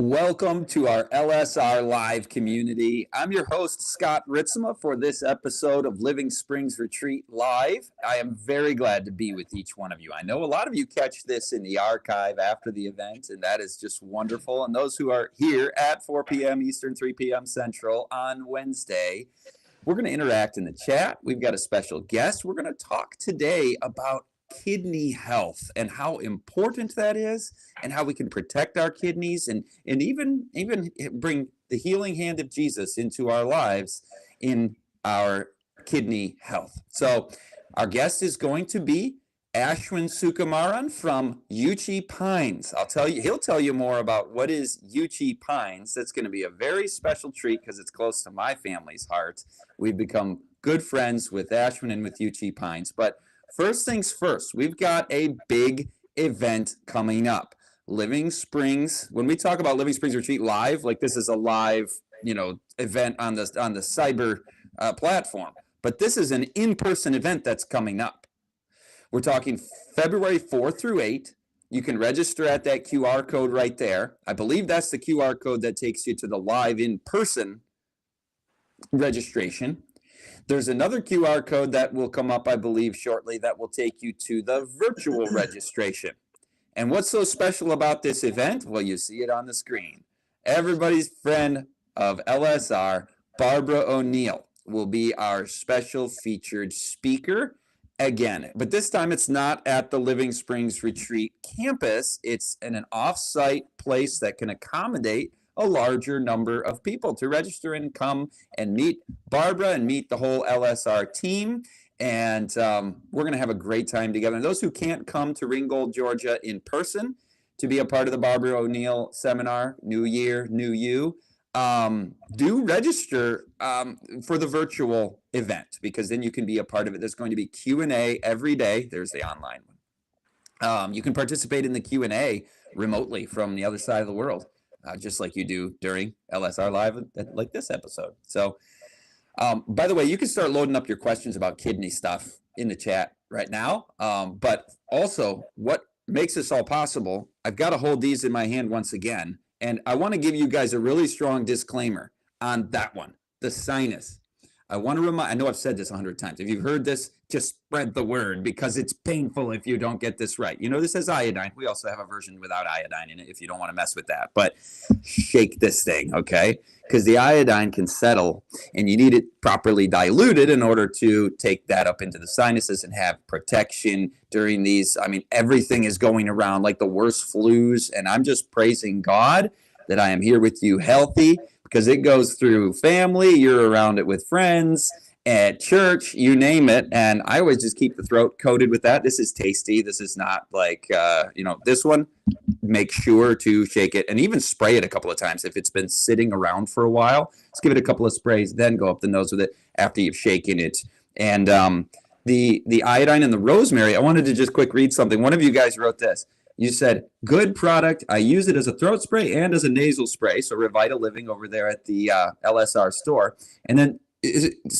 Welcome to our LSR Live community. I'm your host, Scott Ritzema, for this episode of Living Springs Retreat Live. I am very glad to be with each one of you. I know a lot of you catch this in the archive after the event, and that is just wonderful. And those who are here at 4 p.m. Eastern, 3 p.m. Central on Wednesday, we're going to interact in the chat. We've got a special guest. We're going to talk today about kidney health and how important that is and how we can protect our kidneys and even bring the healing hand of Jesus into our lives in our kidney health. So our guest is going to be Ashwin Sukumaran from C.H.E.A.P Pines. He'll tell you more about what is C.H.E.A.P Pines. That's going to be a very special treat because it's close to my family's heart. We've become good friends with Ashwin and with C.H.E.A.P Pines. But first things first, we've got a big event coming up. Living Springs, when we talk about Living Springs Retreat Live, like this is a live, event on the cyber platform. But this is an in-person event that's coming up. We're talking February 4th through 8th. You can register at that QR code right there. I believe that's the QR code that takes you to the live in-person registration. There's another QR code that will come up, I believe, shortly that will take you to the virtual registration. And what's so special about this event? Well, you see it on the screen. Everybody's friend of LSR, Barbara O'Neill, will be our special featured speaker again. But this time it's not at the Living Springs Retreat campus. It's in an off-site place that can accommodate a larger number of people to register and come and meet Barbara and meet the whole LSR team. And we're going to have a great time together. And those who can't come to Ringgold, Georgia in person to be a part of the Barbara O'Neill seminar, New Year, New You, do register for the virtual event because then you can be a part of it. There's going to be Q&A every day. There's the online one. You can participate in the Q&A remotely from the other side of the world. Just like you do during LSR Live, like this episode. So, by the way, you can start loading up your questions about kidney stuff in the chat right now. But also, what makes this all possible, I've got to hold these in my hand once again. And I want to give you guys a really strong disclaimer on that one, the sinus. I want to remind, I know I've said this 100 times. If you've heard this, just spread the word because it's painful if you don't get this right. This has iodine. We also have a version without iodine in it if you don't want to mess with that. But shake this thing, okay? Because the iodine can settle and you need it properly diluted in order to take that up into the sinuses and have protection during these. I mean, everything is going around like the worst flus. And I'm just praising God that I am here with you healthy. Because it goes through family, you're around it with friends, at church, you name it. And I always just keep the throat coated with that. This is tasty. This is not like, this one, make sure to shake it and even spray it a couple of times. If it's been sitting around for a while, let's give it a couple of sprays, then go up the nose with it after you've shaken it. And the iodine and the rosemary, I wanted to just quick read something. One of you guys wrote this. You said, good product. I use it as a throat spray and as a nasal spray. So Revita Living over there at the LSR store. And then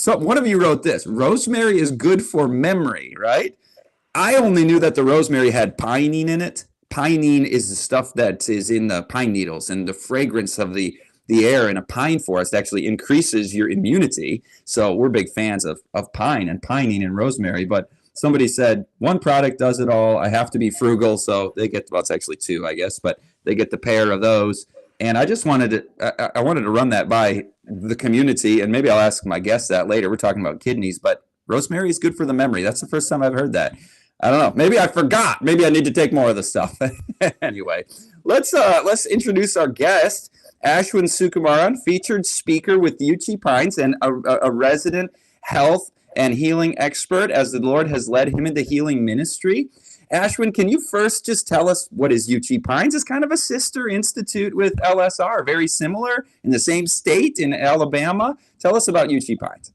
one of you wrote this. Rosemary is good for memory, right? I only knew that the rosemary had pinene in it. Pinene is the stuff that is in the pine needles, and the fragrance of the air in a pine forest actually increases your immunity. So we're big fans of pine and pinene and rosemary. But somebody said, one product does it all. I have to be frugal. So they get, well, it's actually two, I guess, but they get the pair of those. And I just wanted to run that by the community. And maybe I'll ask my guests that later. We're talking about kidneys, but rosemary is good for the memory. That's the first time I've heard that. I don't know. Maybe I forgot. Maybe I need to take more of the stuff. Anyway, let's introduce our guest, Ashwin Sukumaran, featured speaker with C.H.E.A.P Pines and a resident health and healing expert as the Lord has led him into healing ministry. Ashwin, can you first just tell us what is C.H.E.A.P Pines? It's kind of a sister institute with LSR, very similar in the same state in Alabama. Tell us about C.H.E.A.P Pines.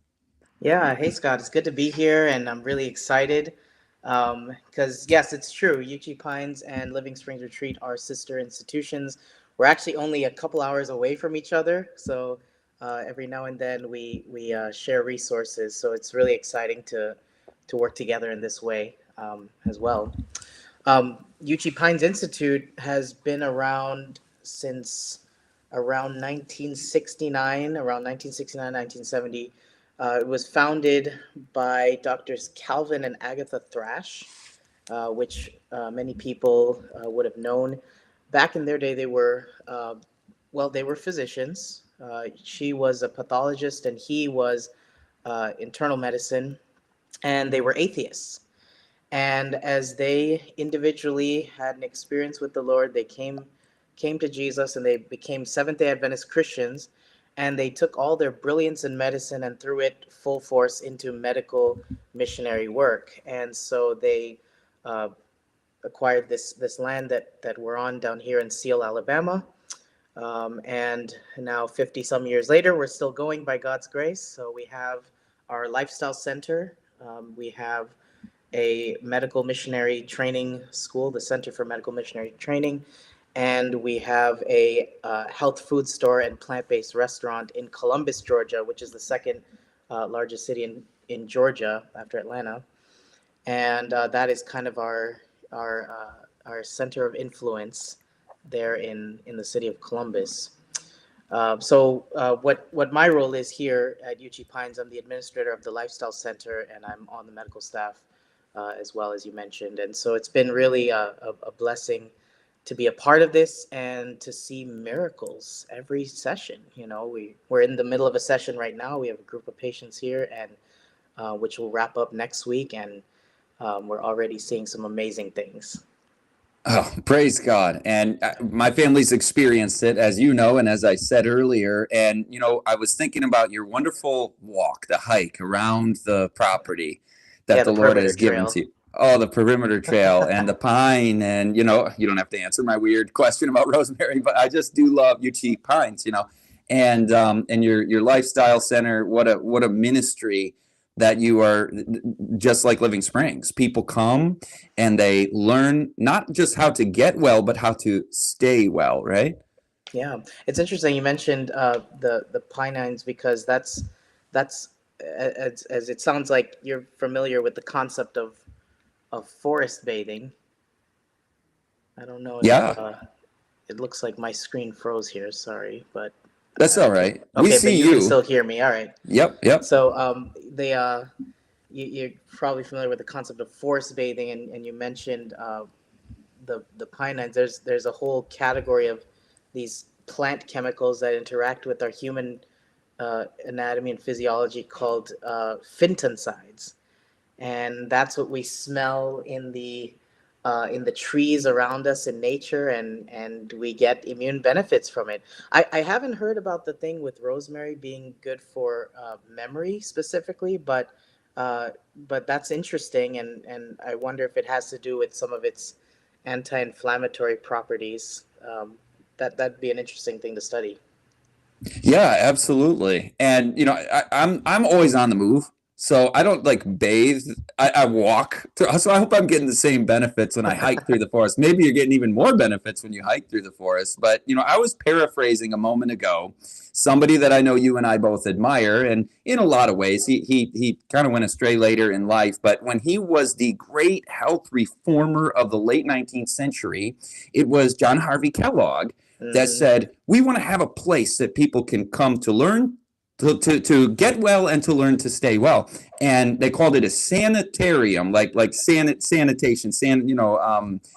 Yeah, hey Scott, it's good to be here, and I'm really excited because yes, it's true. C.H.E.A.P Pines and Living Springs Retreat are sister institutions. We're actually only a couple hours away from each other, so every now and then we share resources. So it's really exciting to work together in this way as well. C.H.E.A.P Pines Institute has been around since around 1969, around 1969, 1970. It was founded by doctors Calvin and Agatha Thrash, which many people would have known. Back in their day, they were, well, they were physicians. She was a pathologist and he was internal medicine, and they were atheists. And as they individually had an experience with the Lord, they came to Jesus and they became Seventh Day Adventist Christians, and they took all their brilliance in medicine and threw it full force into medical missionary work. And so they uh, acquired this land that we're on down here in Seal, Alabama. And now 50 some years later, we're still going by God's grace. So we have our lifestyle center. We have a medical missionary training school, the Center for Medical Missionary Training, and we have a health food store and plant-based restaurant in Columbus, Georgia, which is the second largest city in Georgia after Atlanta, and that is kind of our center of influence there in the city of Columbus. What my role is here at UG Pines, I'm the administrator of the Lifestyle Center, and I'm on the medical staff as well, as you mentioned. And so it's been really a blessing to be a part of this and to see miracles every session. You know, we're in the middle of a session right now. We have a group of patients here, and which will wrap up next week, and we're already seeing some amazing things. Oh, praise God. And my family's experienced it, as you know, and as I said earlier. And, I was thinking about your wonderful walk, the hike around the property that Yeah, the the Lord perimeter has given to trail. you. Oh, the perimeter trail and the pine. And, you don't have to answer my weird question about rosemary, but I just do love UT Pines. And your lifestyle center, what a ministry that you are, just like Living Springs. People come and they learn not just how to get well, but how to stay well, right? Yeah, it's interesting you mentioned the pinines, because that's as it sounds like you're familiar with the concept of forest bathing. I don't know if Yeah, it looks like my screen froze here. Sorry, but that's all right. We okay, but see you can you. still hear me. All right. Yep, yep. So you're probably familiar with the concept of forest bathing, and you mentioned the pinines. There's a whole category of these plant chemicals that interact with our human anatomy and physiology called phytoncides, and that's what we smell in the trees around us in nature, and we get immune benefits from it. I haven't heard about the thing with rosemary being good for memory specifically, uh, but that's interesting, and I wonder if it has to do with some of its anti-inflammatory properties. That'd be an interesting thing to study. Yeah, absolutely. And I'm always on the move. So I don't like bathe. I walk through, so I hope I'm getting the same benefits when I hike through the forest. Maybe you're getting even more benefits when you hike through the forest. But I was paraphrasing a moment ago somebody that I know you and I both admire, and in a lot of ways, he kind of went astray later in life. But when he was the great health reformer of the late 19th century, it was John Harvey Kellogg that Hmm. said, we want to have a place that people can come to learn, to get well and to learn to stay well. And they called it a sanitarium, like sanitation,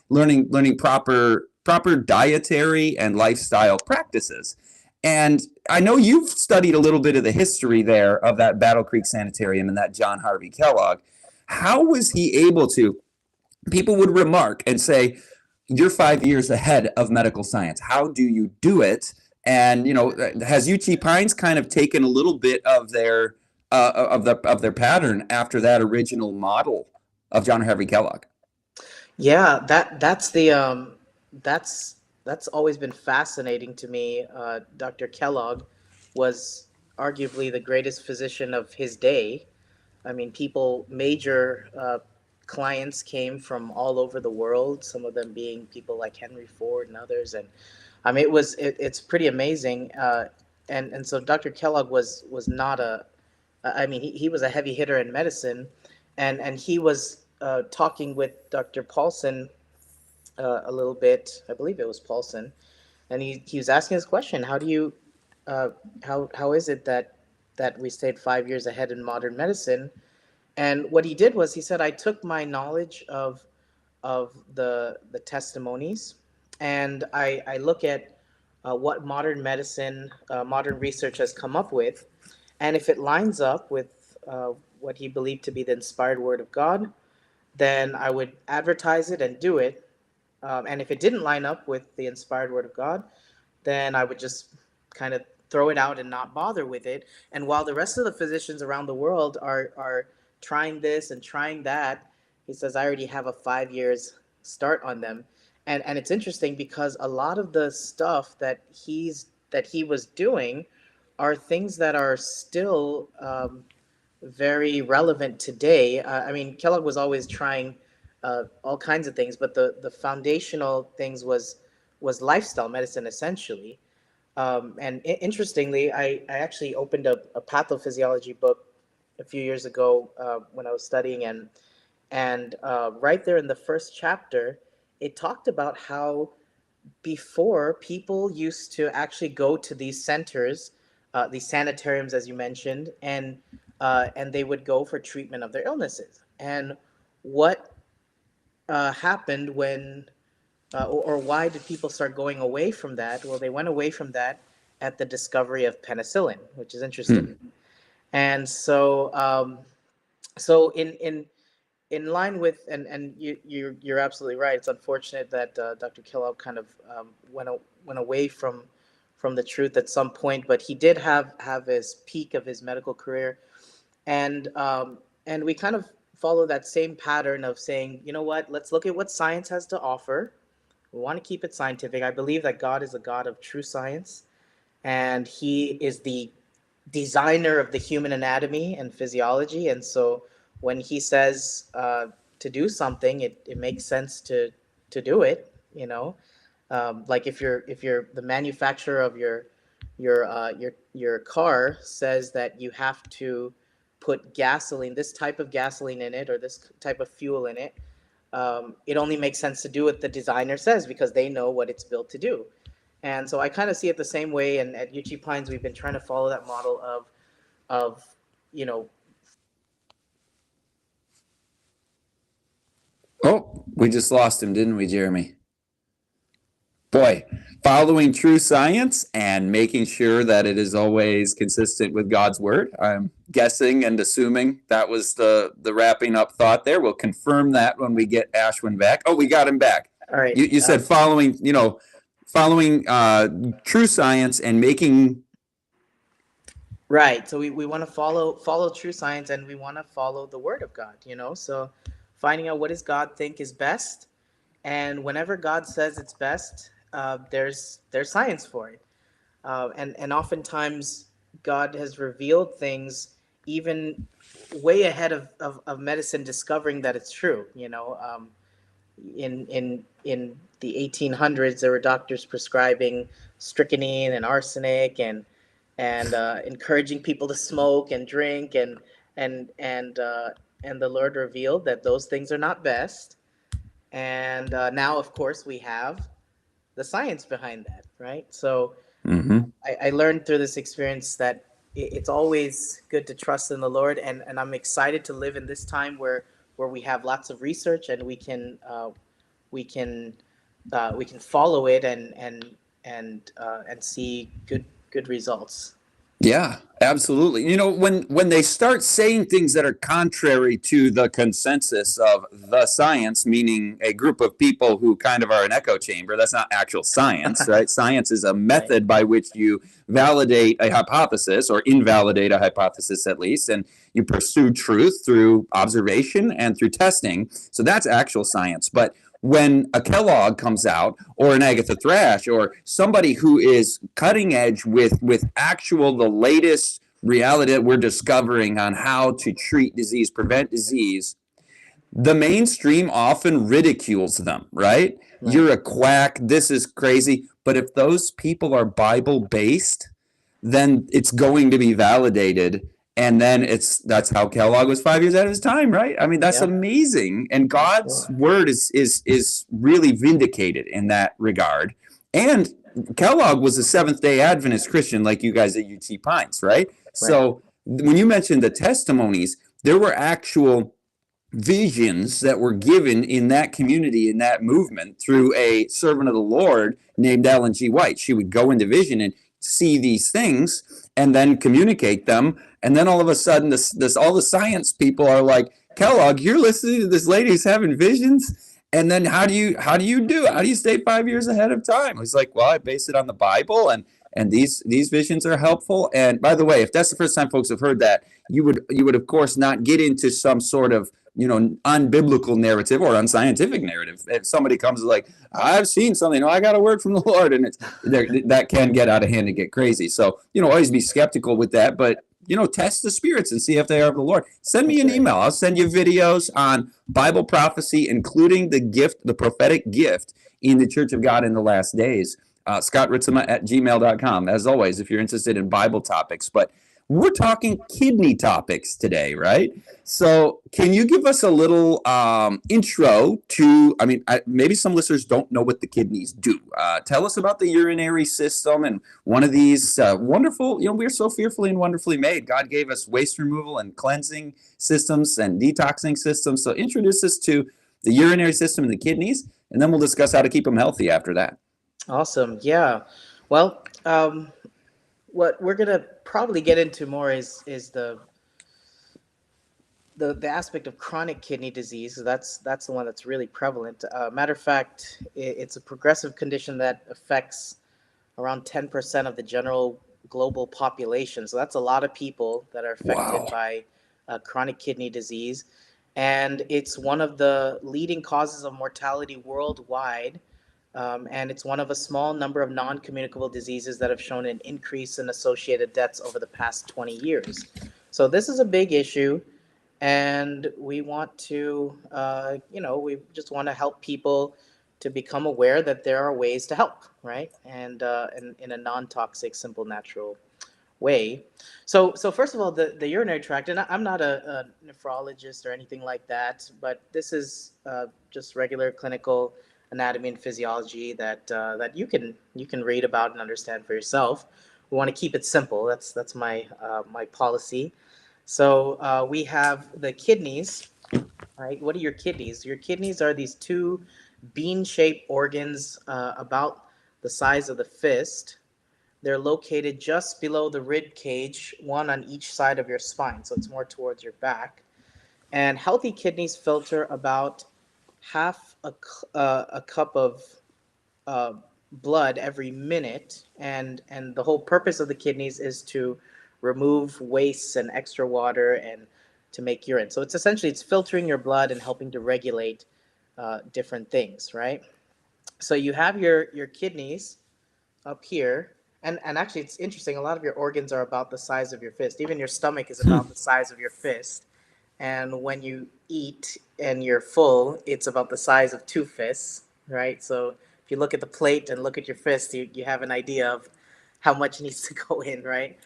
learning proper dietary and lifestyle practices. And I know you've studied a little bit of the history there of that Battle Creek Sanitarium and that John Harvey Kellogg. How was he able to? People would remark and say, you're 5 years ahead of medical science. How do you do it? And has UT Pines kind of taken a little bit of their pattern after that original model of John Harvey Kellogg? Yeah, that's that's always been fascinating to me. Dr. Kellogg was arguably the greatest physician of his day. I mean, major clients came from all over the world. Some of them being people like Henry Ford and others, and I mean, it's pretty amazing. And so Dr. Kellogg was not a, I mean, he was a heavy hitter in medicine, and he was talking with Dr. Paulson a little bit. I believe it was Paulson, and he was asking this question: how do you, uh, how is it that we stayed 5 years ahead in modern medicine? And what he did was he said, I took my knowledge of the testimonies, and I look at what modern medicine, modern research has come up with, and if it lines up with what he believed to be the inspired word of God, then I would advertise it and do it. And if it didn't line up with the inspired word of God, then I would just kind of throw it out and not bother with it. And while the rest of the physicians around the world are trying this and trying that, he says, I already have a 5 years start on them. And it's interesting because a lot of the stuff that he was doing are things that are still very relevant today. I mean, Kellogg was always trying all kinds of things, but the foundational things was lifestyle medicine essentially. And interestingly, I actually opened a pathophysiology book a few years ago when I was studying, and right there in the first chapter, it talked about how before people used to actually go to these centers, these sanitariums, as you mentioned, and they would go for treatment of their illnesses. And what happened when, or why did people start going away from that? Well, they went away from that at the discovery of penicillin, which is interesting. Hmm. And so, so in line with, and you're absolutely right. It's unfortunate that Dr. Kellogg kind of went away from the truth at some point, but he did have his peak of his medical career, and we kind of follow that same pattern of saying, you know what, let's look at what science has to offer. We want to keep it scientific. I believe that God is a God of true science, and He is the designer of the human anatomy and physiology. And so when He says to do something, it makes sense to do it. You know, like if you're the manufacturer of your car says that you have to put gasoline, this type of gasoline in it, or this type of fuel in it, it only makes sense to do what the designer says because they know what it's built to do. And so I kind of see it the same way. And at UG Pines, we've been trying to follow that model of you know. Oh, we just lost him, didn't we, Jeremy? Boy, following true science and making sure that it is always consistent with God's word. I'm guessing and assuming that was the wrapping up thought there. We'll confirm that when we get Ashwin back. Oh, we got him back. All right. You said following true science and making. Right. So we want to follow true science, and we want to follow the word of God, So finding out what does God think is best, and whenever God says it's best, there's science for it. And oftentimes God has revealed things even way ahead of medicine discovering that it's true. In the 1800s, there were doctors prescribing strychnine and arsenic, and encouraging people to smoke and drink, and and uh, and the Lord revealed that those things are not best. And now, of course, we have the science behind that, right? So Mm-hmm. I learned through this experience that it's always good to trust in the Lord, and I'm excited to live in this time where we have lots of research, and we can we can follow it, and see good results. Yeah, absolutely. When they start saying things that are contrary to the consensus of the science, meaning a group of people who kind of are an echo chamber, that's not actual science, right? Science is a Right. method by which you validate a hypothesis or invalidate a hypothesis at least, and you pursue truth through observation and through testing. So that's actual science. But when a Kellogg comes out, or an Agatha Thrash, or somebody who is cutting edge with actual the latest reality that we're discovering on how to treat disease, prevent disease, the mainstream often ridicules them, right? Right. You're a quack, this is crazy. But if those people are Bible based, then it's going to be validated. And then that's how Kellogg was 5 years ahead of his time, right? I mean, that's Yep. amazing. And God's Absolutely. word is really vindicated in that regard. And Kellogg was a Seventh-day Adventist Christian, like you guys at UT Pines, right? Right. So when you mentioned the testimonies, there were actual visions that were given in that community, in that movement, through a servant of the Lord named Ellen G. White. She would go into vision and see these things and then communicate them. And then all of a sudden, this all the science people are like, Kellogg, you're listening to this lady who's having visions. And then how do you do it? How do you stay 5 years ahead of time? He's like, well, I base it on the Bible, and these visions are helpful. And by the way, if that's the first time folks have heard that, you would of course not get into some sort of unbiblical narrative or unscientific narrative. If somebody comes like, I've seen something, I got a word from the Lord, and that can get out of hand and get crazy. So always be skeptical with that, but test the spirits and see if they are of the Lord. Send me That's an right. email. I'll send you videos on Bible prophecy, including the prophetic gift in the Church of God in the last days. ScottRitzema@gmail.com. As always, if you're interested in Bible topics, but we're talking kidney topics today, right? So, can you give us a little intro to? I mean, maybe some listeners don't know what the kidneys do. Tell us about the urinary system and one of these wonderful. We're so fearfully and wonderfully made. God gave us waste removal and cleansing systems and detoxing systems. So, introduce us to the urinary system and the kidneys, and then we'll discuss how to keep them healthy after that. Awesome. Yeah. Well, what we're gonna probably get into more is the aspect of chronic kidney disease. That's the one that's really prevalent. Matter of fact, it's a progressive condition that affects around 10% of the general global population. So that's a lot of people that are affected Wow. by chronic kidney disease. And it's one of the leading causes of mortality worldwide. And it's one of a small number of non communicable diseases that have shown an increase in associated deaths over the past 20 years. So this is a big issue. And we want to, we just want to help people to become aware that there are ways to help, right? And in a non-toxic, simple, natural way. So first of all, the urinary tract, and I'm not a nephrologist or anything like that, but this is just regular clinical anatomy and physiology that you can read about and understand for yourself. We want to keep it simple. That's my policy. So we have the kidneys, right? What are your kidneys? Your kidneys are these two bean-shaped organs about the size of the fist. They're located just below the rib cage, one on each side of your spine, so it's more towards your back. And healthy kidneys filter about half a cup of uh, blood every minute, and the whole purpose of the kidneys is to remove wastes and extra water and to make urine. So it's filtering your blood and helping to regulate different things, right? So you have your kidneys up here, and actually it's interesting. A lot of your organs are about the size of your fist. Even your stomach is about the size of your fist. And when you eat and you're full, it's about the size of two fists, right? So if you look at the plate and look at your fist, you have an idea of how much needs to go in, right?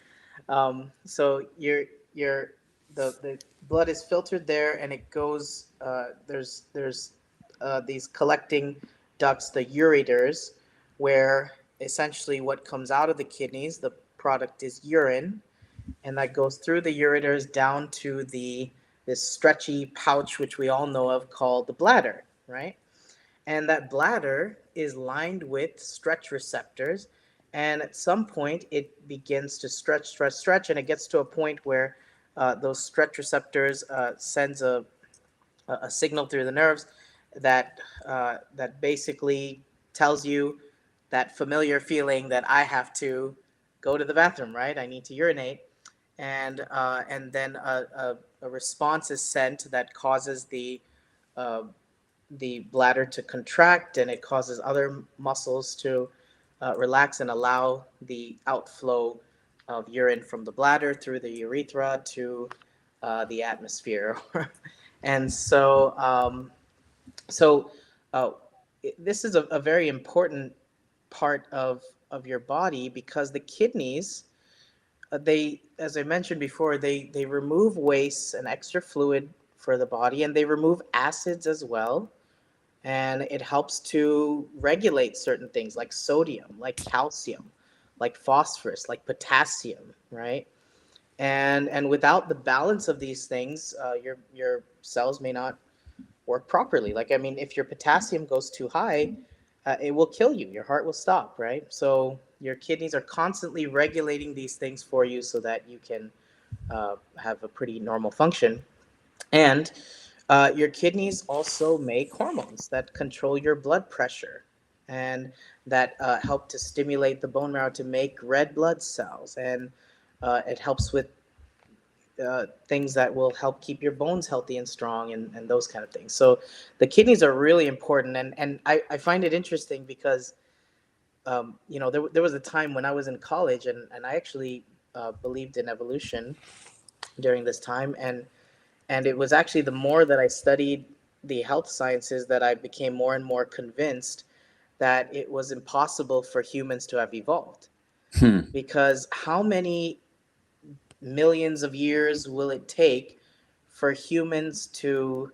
So your the blood is filtered there, and it goes. There's these collecting ducts, the ureters, where essentially what comes out of the kidneys, the product is urine, and that goes through the ureters down to the this stretchy pouch which we all know of called the bladder, right? And that bladder is lined with stretch receptors, and at some point it begins to stretch, and it gets to a point where those stretch receptors sends a signal through the nerves that basically tells you that familiar feeling that I have to go to the bathroom, right? I need to urinate, and then a response is sent that causes uh, the bladder to contract, and it causes other muscles to relax and allow the outflow of urine from the bladder through the urethra to the atmosphere. And so uh, this is a very important part of your body because the kidneys, they, as I mentioned before, they remove waste and extra fluid for the body, and they remove acids as well. and it helps to regulate certain things like sodium, like calcium, like phosphorus, like potassium, right? And without the balance of these things, your cells may not work properly. Like, I mean, if your potassium goes too high, it will kill you. Your heart will stop, right? So your kidneys are constantly regulating these things for you so that you can have a pretty normal function. And your kidneys also make hormones that control your blood pressure and that help to stimulate the bone marrow to make red blood cells. And it helps with things that will help keep your bones healthy and strong and those kind of things. So the kidneys are really important. And I find it interesting because, there was a time when I was in college and I actually believed in evolution during this time. And it was actually the more that I studied the health sciences that I became more and more convinced that it was impossible for humans to have evolved. Hmm. Because how many millions of years will it take for humans to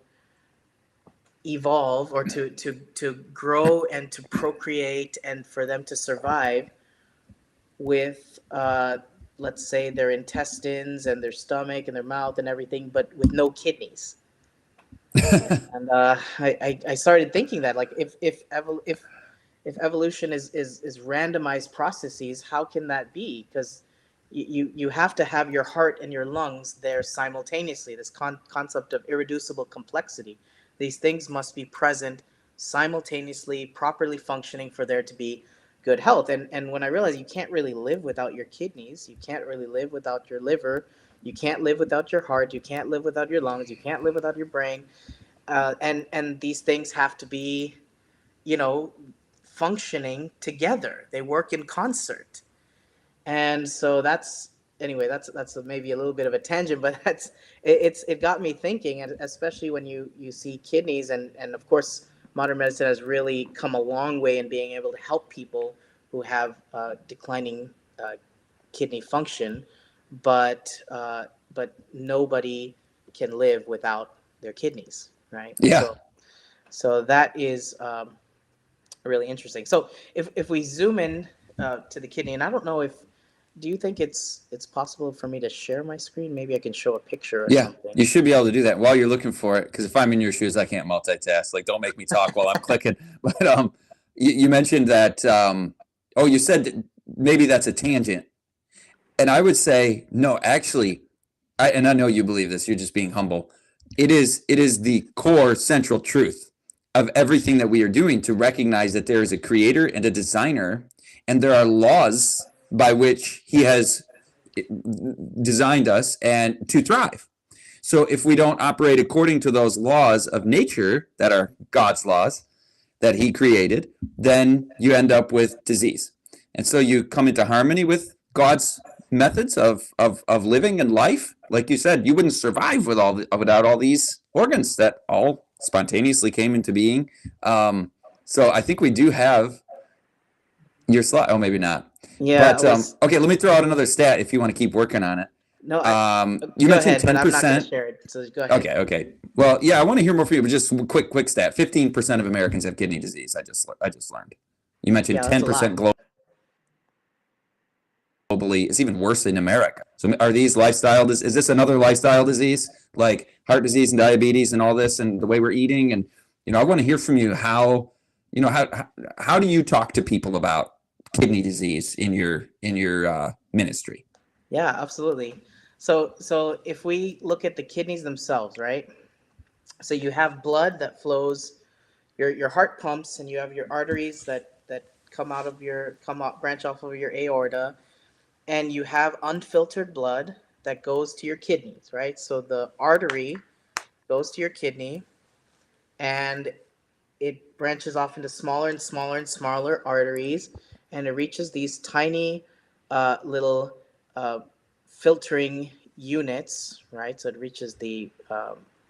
evolve or to grow and to procreate and for them to survive with let's say their intestines and their stomach and their mouth and everything, but with no kidneys? And I started thinking that, like, if evolution is randomized processes, how can that be? Because you have to have your heart and your lungs there simultaneously. This concept of irreducible complexity. These things must be present simultaneously, properly functioning for there to be good health. And when I realized you can't really live without your kidneys, you can't really live without your liver, you can't live without your heart, you can't live without your lungs, you can't live without your brain, and these things have to be, you know, functioning together. They work in concert. And so that's, anyway, that's maybe a little bit of a tangent, but it got me thinking, and especially when you see kidneys, and of course modern medicine has really come a long way in being able to help people who have declining uh, kidney function, but nobody can live without their kidneys, right? Yeah. So that is really interesting. So if we zoom in to the kidney, and I don't know if, do you think it's possible for me to share my screen? Maybe I can show a picture or Yeah, something. you should be able to do that while you're looking for it. Because if I'm in your shoes, I can't multitask. Like, don't make me talk while I'm clicking. But you mentioned that. Oh, you said that maybe that's a tangent, and I would say no. Actually, and I know you believe this. You're just being humble. It is the core central truth of everything that we are doing to recognize that there is a creator and a designer, and there are laws by which he has designed us and to thrive. So if we don't operate according to those laws of nature that are God's laws that he created, then you end up with disease. And so you come into harmony with God's methods of living and life. Like you said, you wouldn't survive without all these organs that all spontaneously came into being. So I think we do have your slide. Oh, maybe not. Yeah, But I was. okay, let me throw out another stat if you want to keep working on it. No, I You go mentioned ahead, but I'm not going to 10%. share it. So go ahead. Okay, okay. Well, yeah, I want to hear more from you, but just quick stat. 15% of Americans have kidney disease. I just learned. You mentioned Yeah, that's a lot. 10% globally. It's even worse in America. So are these is this another lifestyle disease like heart disease and diabetes and all this and the way we're eating? And I want to hear from you how do you talk to people about kidney disease in your ministry? Yeah, absolutely. So if we look at the kidneys themselves, right? So you have blood that flows, your heart pumps, and you have your arteries that come out, branch off of your aorta, and you have unfiltered blood that goes to your kidneys, right? So the artery goes to your kidney, and it branches off into smaller and smaller and smaller arteries, and it reaches these tiny little uh, filtering units, right? So it reaches the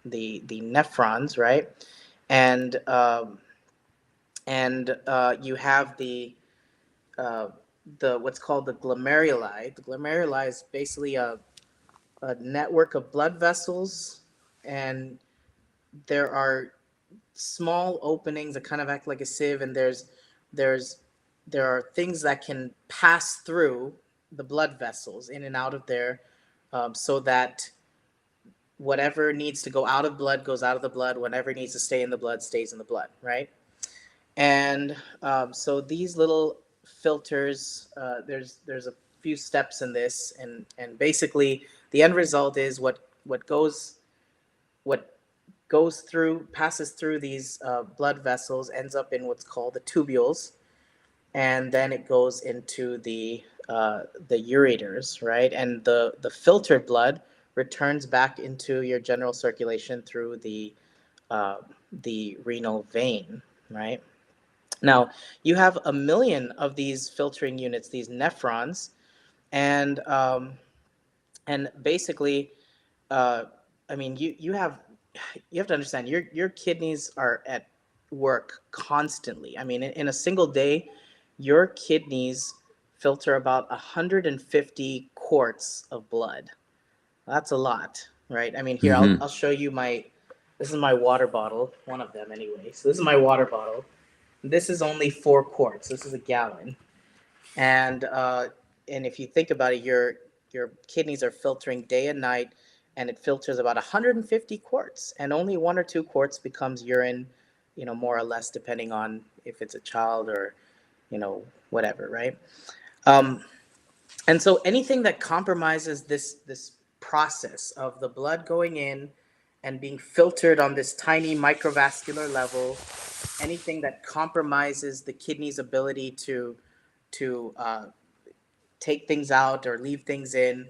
nephrons, right? And you have uh, the what's called the glomeruli. The glomeruli is basically a network of blood vessels, and there are small openings that kind of act like a sieve, and there's there are things that can pass through the blood vessels in and out of there, so that whatever needs to go out of blood goes out of the blood, whatever needs to stay in the blood stays in the blood, right? And so these little filters, there's a few steps in this, and basically the end result is what goes through, passes through these blood vessels, ends up in what's called the tubules, and then it goes into the ureters, right? And the filtered blood returns back into your general circulation through uh, the renal vein, right? Now, you have a million of these filtering units, these nephrons, and basically, uh, I mean, you have to understand your kidneys are at work constantly. I mean, in a single day, your kidneys filter about 150 quarts of blood. That's a lot, right? I mean, here Mm-hmm. I'll show you my. This is my water bottle, one of them anyway. So this is my water bottle. This is only 4 quarts. This is a gallon, and if you think about it, your kidneys are filtering day and night, and it filters about 150 quarts, and only 1 or 2 quarts becomes urine, more or less, depending on if it's a child or whatever, right? Um, and so anything that compromises this process of the blood going in and being filtered on this tiny microvascular level, anything that compromises the kidney's ability to take things out or leave things in,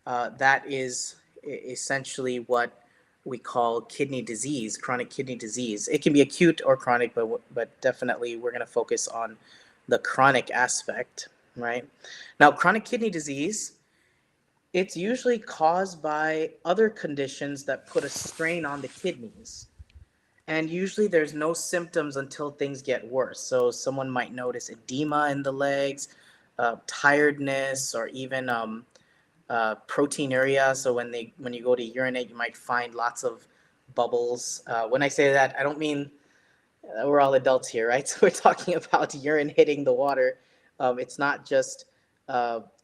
that is essentially what we call kidney disease, chronic kidney disease. It can be acute or chronic, but definitely we're going to focus on the chronic aspect, right? Now, chronic kidney disease, it's usually caused by other conditions that put a strain on the kidneys. And usually there's no symptoms until things get worse. So someone might notice edema in the legs, tiredness, or even proteinuria. So when you go to urinate, you might find lots of bubbles. When I say that, I don't mean we're all adults here, right? So we're talking about urine hitting the water. It's not just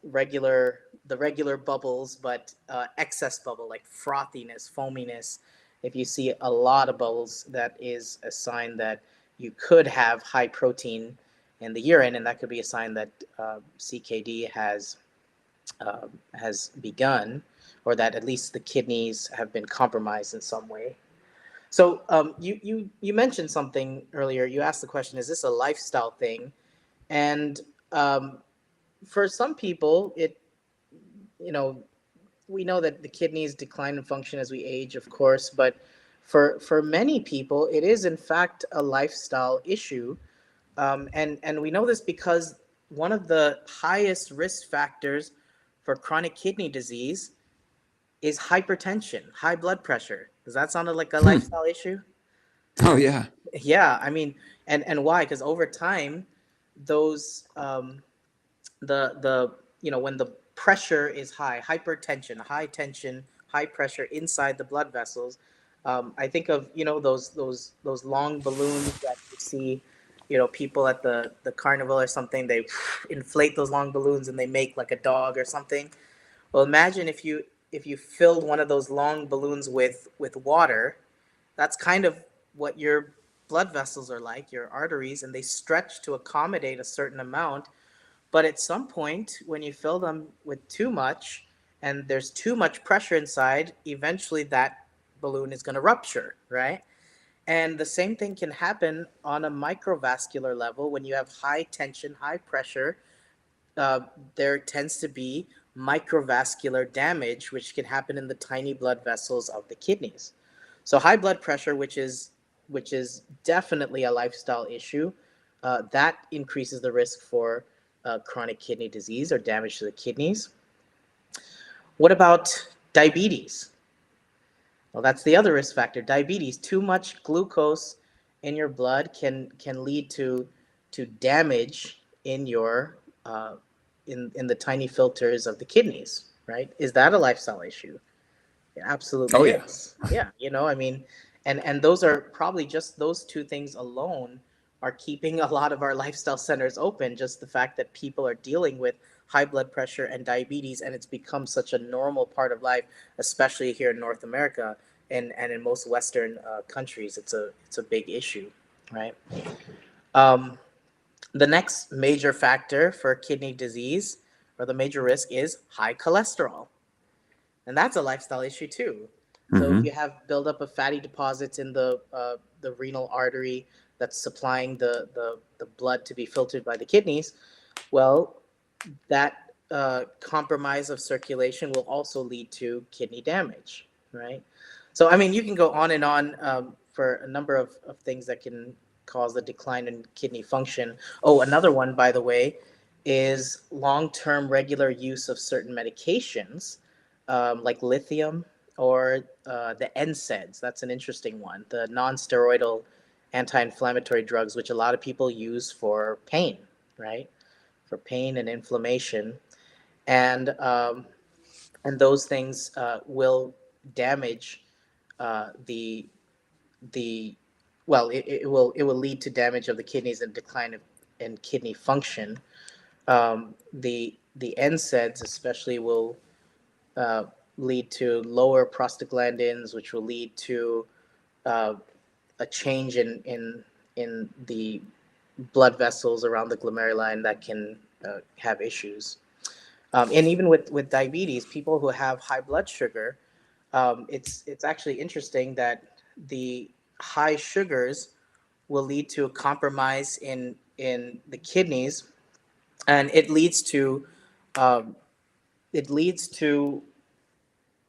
regular the regular bubbles, but excess bubble like frothiness, foaminess. If you see a lot of bubbles, that is a sign that you could have high protein in the urine, and that could be a sign that CKD has begun, or that at least the kidneys have been compromised in some way. So you mentioned something earlier. You asked the question, is this a lifestyle thing? And um, for some people, you know, we know that the kidneys decline in function as we age, of course, but for many people, it is in fact a lifestyle issue. And we know this because one of the highest risk factors for chronic kidney disease is hypertension, high blood pressure. Does that sound like a Hmm. lifestyle issue? Oh yeah. Yeah, I mean, and why? Because over time, those the when the pressure is high, hypertension, high tension, high pressure inside the blood vessels. I think of those long balloons that you see, people at the carnival or something. They inflate those long balloons and they make like a dog or something. Well, imagine if you filled one of those long balloons with water. That's kind of what your blood vessels are like, your arteries, and they stretch to accommodate a certain amount. But at some point, when you fill them with too much and there's too much pressure inside, eventually that balloon is going to rupture, right? And the same thing can happen on a microvascular level when you have high tension, high pressure. uh, there tends to be microvascular damage, which can happen in the tiny blood vessels of the kidneys. So high blood pressure, which is definitely a lifestyle issue, that increases the risk for chronic kidney disease or damage to the kidneys. What about diabetes? Well, that's the other risk factor. Diabetes, too much glucose in your blood can lead to damage in your in the tiny filters of the kidneys, right? Is that a lifestyle issue? It Oh absolutely yeah. is. Yeah, I mean, And those are probably just those two things alone are keeping a lot of our lifestyle centers open. Just the fact that people are dealing with high blood pressure and diabetes, and it's become such a normal part of life, especially here in North America and in most Western countries. It's a big issue, right? Um, the next major factor for kidney disease, or the major risk, is high cholesterol, and that's a lifestyle issue too. So if Mm-hmm. you have buildup of fatty deposits in the renal artery that's supplying the blood to be filtered by the kidneys, well, that compromise of circulation will also lead to kidney damage, right? So, I mean, you can go on and on for a number of things that can cause the decline in kidney function. Oh, another one, by the way, is long term regular use of certain medications like lithium or the NSAIDs. That's an interesting one, the non steroidal anti inflammatory drugs, which a lot of people use for pain, right? For pain and inflammation, and um, and those things will damage the the well, it will lead to damage of the kidneys and decline of in kidney function. The NSAIDs especially will uh, lead to lower prostaglandins, which will lead to uh, a change in the blood vessels around the glomeruli that can have issues. And even with diabetes, people who have high blood sugar, it's actually interesting that the high sugars will lead to a compromise in the kidneys, and um, it leads to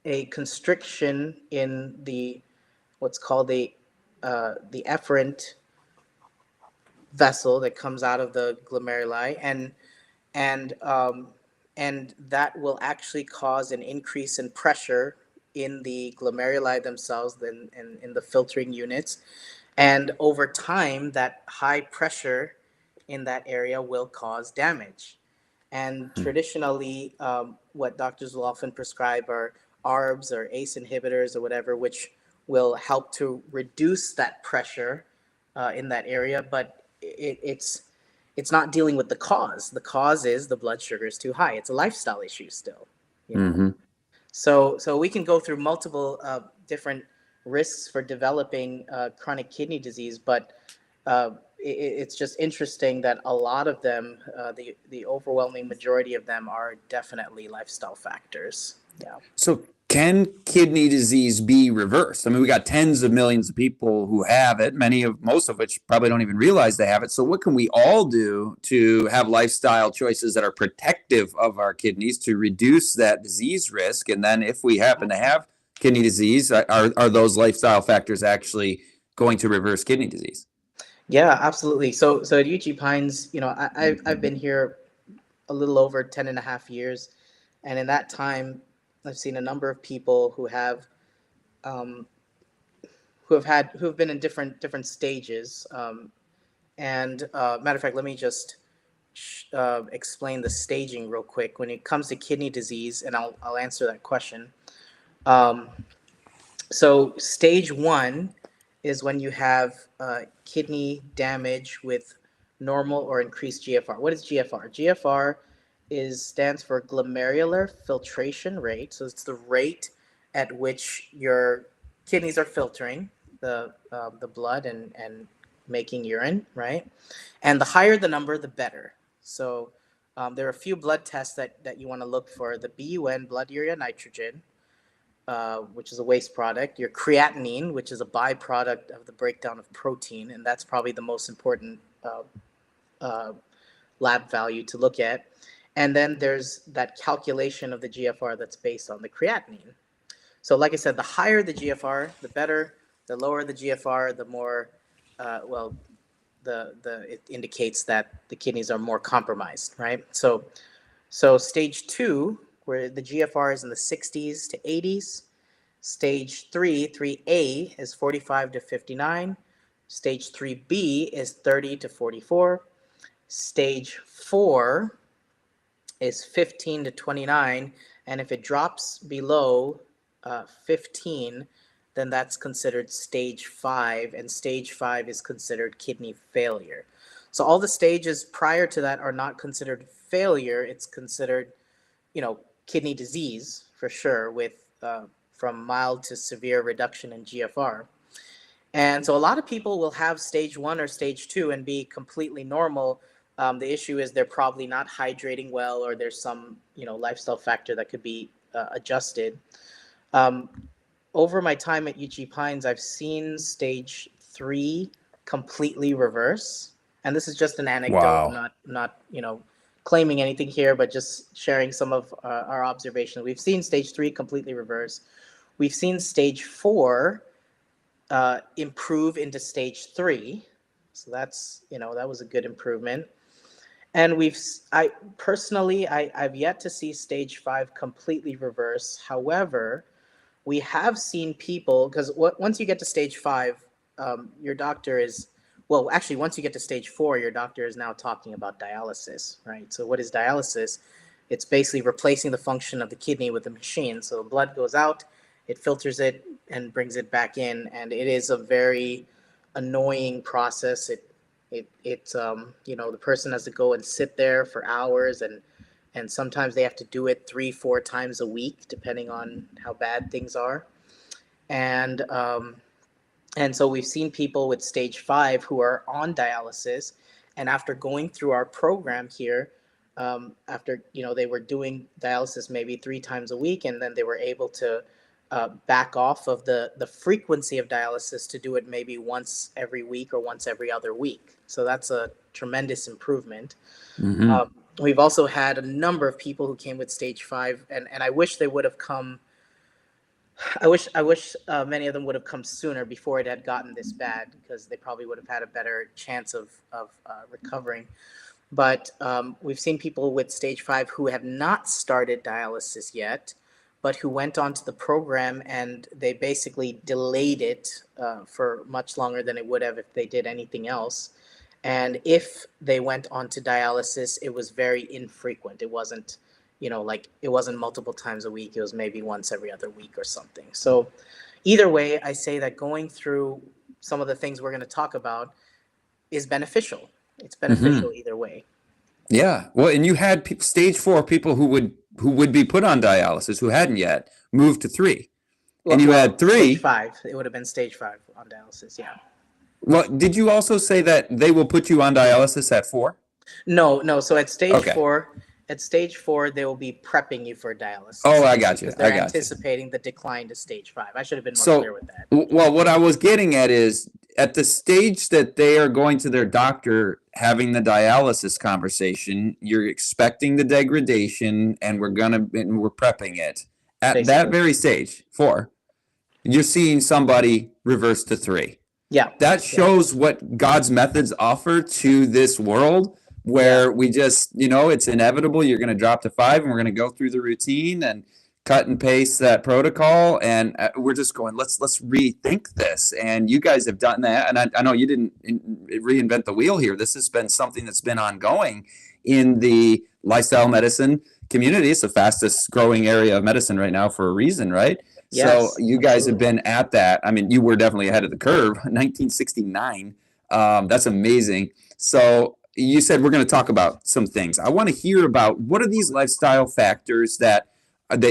a constriction in the what's called the efferent vessel that comes out of the glomeruli, and and that will actually cause an increase in pressure in the glomeruli themselves, in the filtering units, and over time that high pressure in that area will cause damage. And traditionally, what doctors will often prescribe are ARBs or ACE inhibitors or whatever, which will help to reduce that pressure in that area. But it's not dealing with the cause. The cause is the blood sugar is too high. It's a lifestyle issue still, you know. Mm-hmm. So we can go through multiple different risks for developing chronic kidney disease, but it's just interesting that a lot of them, the overwhelming majority of them, are definitely lifestyle factors. Yeah. So, can kidney disease be reversed? I mean, we got tens of millions of people who have it, most of which probably don't even realize they have it. So, what can we all do to have lifestyle choices that are protective of our kidneys to reduce that disease risk? And then, if we happen to have kidney disease, are those lifestyle factors actually going to reverse kidney disease? Yeah, absolutely. So at UG Pines, I've been here a little over 10 and a half years. And in that time, I've seen a number of people um, who have been in different stages. And matter of fact, let me just explain the staging real quick when it comes to kidney disease, and I'll answer that question. Um, so stage one is when you have kidney damage with normal or increased GFR. What is GFR? GFR stands for glomerular filtration rate. So it's the rate at which your kidneys are filtering the blood and making urine, right? And the higher the number, the better. So there are a few blood tests that you want to look for: the BUN, blood urea nitrogen, which is a waste product; your creatinine, which is a byproduct of the breakdown of protein, and that's probably the most important uh, lab value to look at. And then there's that calculation of the GFR that's based on the creatinine. So, like I said, the higher the GFR, the better. The lower the GFR, the more, well, it indicates that the kidneys are more compromised, right? So stage two, where the GFR is in the 60s to 80s. Stage 3, 3A, is 45 to 59. Stage 3B is 30 to 44. Stage 4 is 15 to 29. And if it drops below 15, then that's considered stage 5, and stage 5 is considered kidney failure. So all the stages prior to that are not considered failure. It's considered, kidney disease for sure, with from mild to severe reduction in GFR. And so a lot of people will have stage 1 or stage 2 and be completely normal. The issue is they're probably not hydrating well, or there's some, lifestyle factor that could be adjusted. Um, Over my time at UG Pines, I've seen stage 3 completely reverse. And this is just an anecdote. I'm Wow. not claiming anything here, but just sharing some of our observations. We've seen stage 3 completely reverse. We've seen stage 4 improve into stage 3. So that's, that was a good improvement. And I personally, I've yet to see stage 5 completely reverse. However, we have seen people, because once you get to stage 5, your doctor is, well, actually, once you get to stage 4, your doctor is now talking about dialysis, right? So what is dialysis? It's basically replacing the function of the kidney with a machine. So blood goes out, it filters it and brings it back in, and it is a very annoying process. The person has to go and sit there for hours, and sometimes they have to do it 3-4 times a week, depending on how bad things are. And so we've seen people with stage 5 who are on dialysis, and after going through our program here, after they were doing dialysis maybe 3 times a week, and then they were able to back off of the frequency of dialysis to do it maybe once every week or once every other week. So that's a tremendous improvement. Mm-hmm. We've also had a number of people who came with stage 5, and I wish they would have come. I wish many of them would have come sooner, before it had gotten this bad, because they probably would have had a better chance of recovering. But we've seen people with stage 5 who have not started dialysis yet, but who went onto the program, and they basically delayed it for much longer than it would have if they did anything else. And if they went on to dialysis, it was very infrequent. It wasn't, like, it wasn't multiple times a week. It was maybe once every other week or something. So either way, I say that going through some of the things we're going to talk about is beneficial. It's Mm-hmm. beneficial either way. Yeah. Well, and you had stage 4 people who would be put on dialysis who hadn't yet moved to 3, and you Well, had stage 3. 5. It would have been stage 5 on dialysis. Yeah. Well, did you also say that they will put you on dialysis at 4? No, no. So Okay. at stage 4, they will be prepping you for Oh, dialysis, I got basically, you. because I they're got you. anticipating the decline to stage 5. I should have been more clear So, with that. well, what I was getting at is at the stage that they are going to their doctor having the dialysis conversation, you're expecting the degradation, and we're prepping it. At that Basically. very stage, 4, you're seeing somebody reverse to 3. Yeah. That Yeah. shows what God's methods offer to this world, Yeah. where we just, it's inevitable. You're going to drop to 5, and we're going to go through the routine and cut and paste that protocol. And we're just going, let's rethink this. And you guys have done that. And I know you didn't reinvent the wheel here. This has been something that's been ongoing in the lifestyle medicine community. It's the fastest growing area of medicine right now for a reason, right? So Yes. you guys have Absolutely. been at that. I mean, you were definitely ahead of the curve. 1969. That's amazing. So you said we're going to talk about some things. I want to hear about what are these lifestyle factors that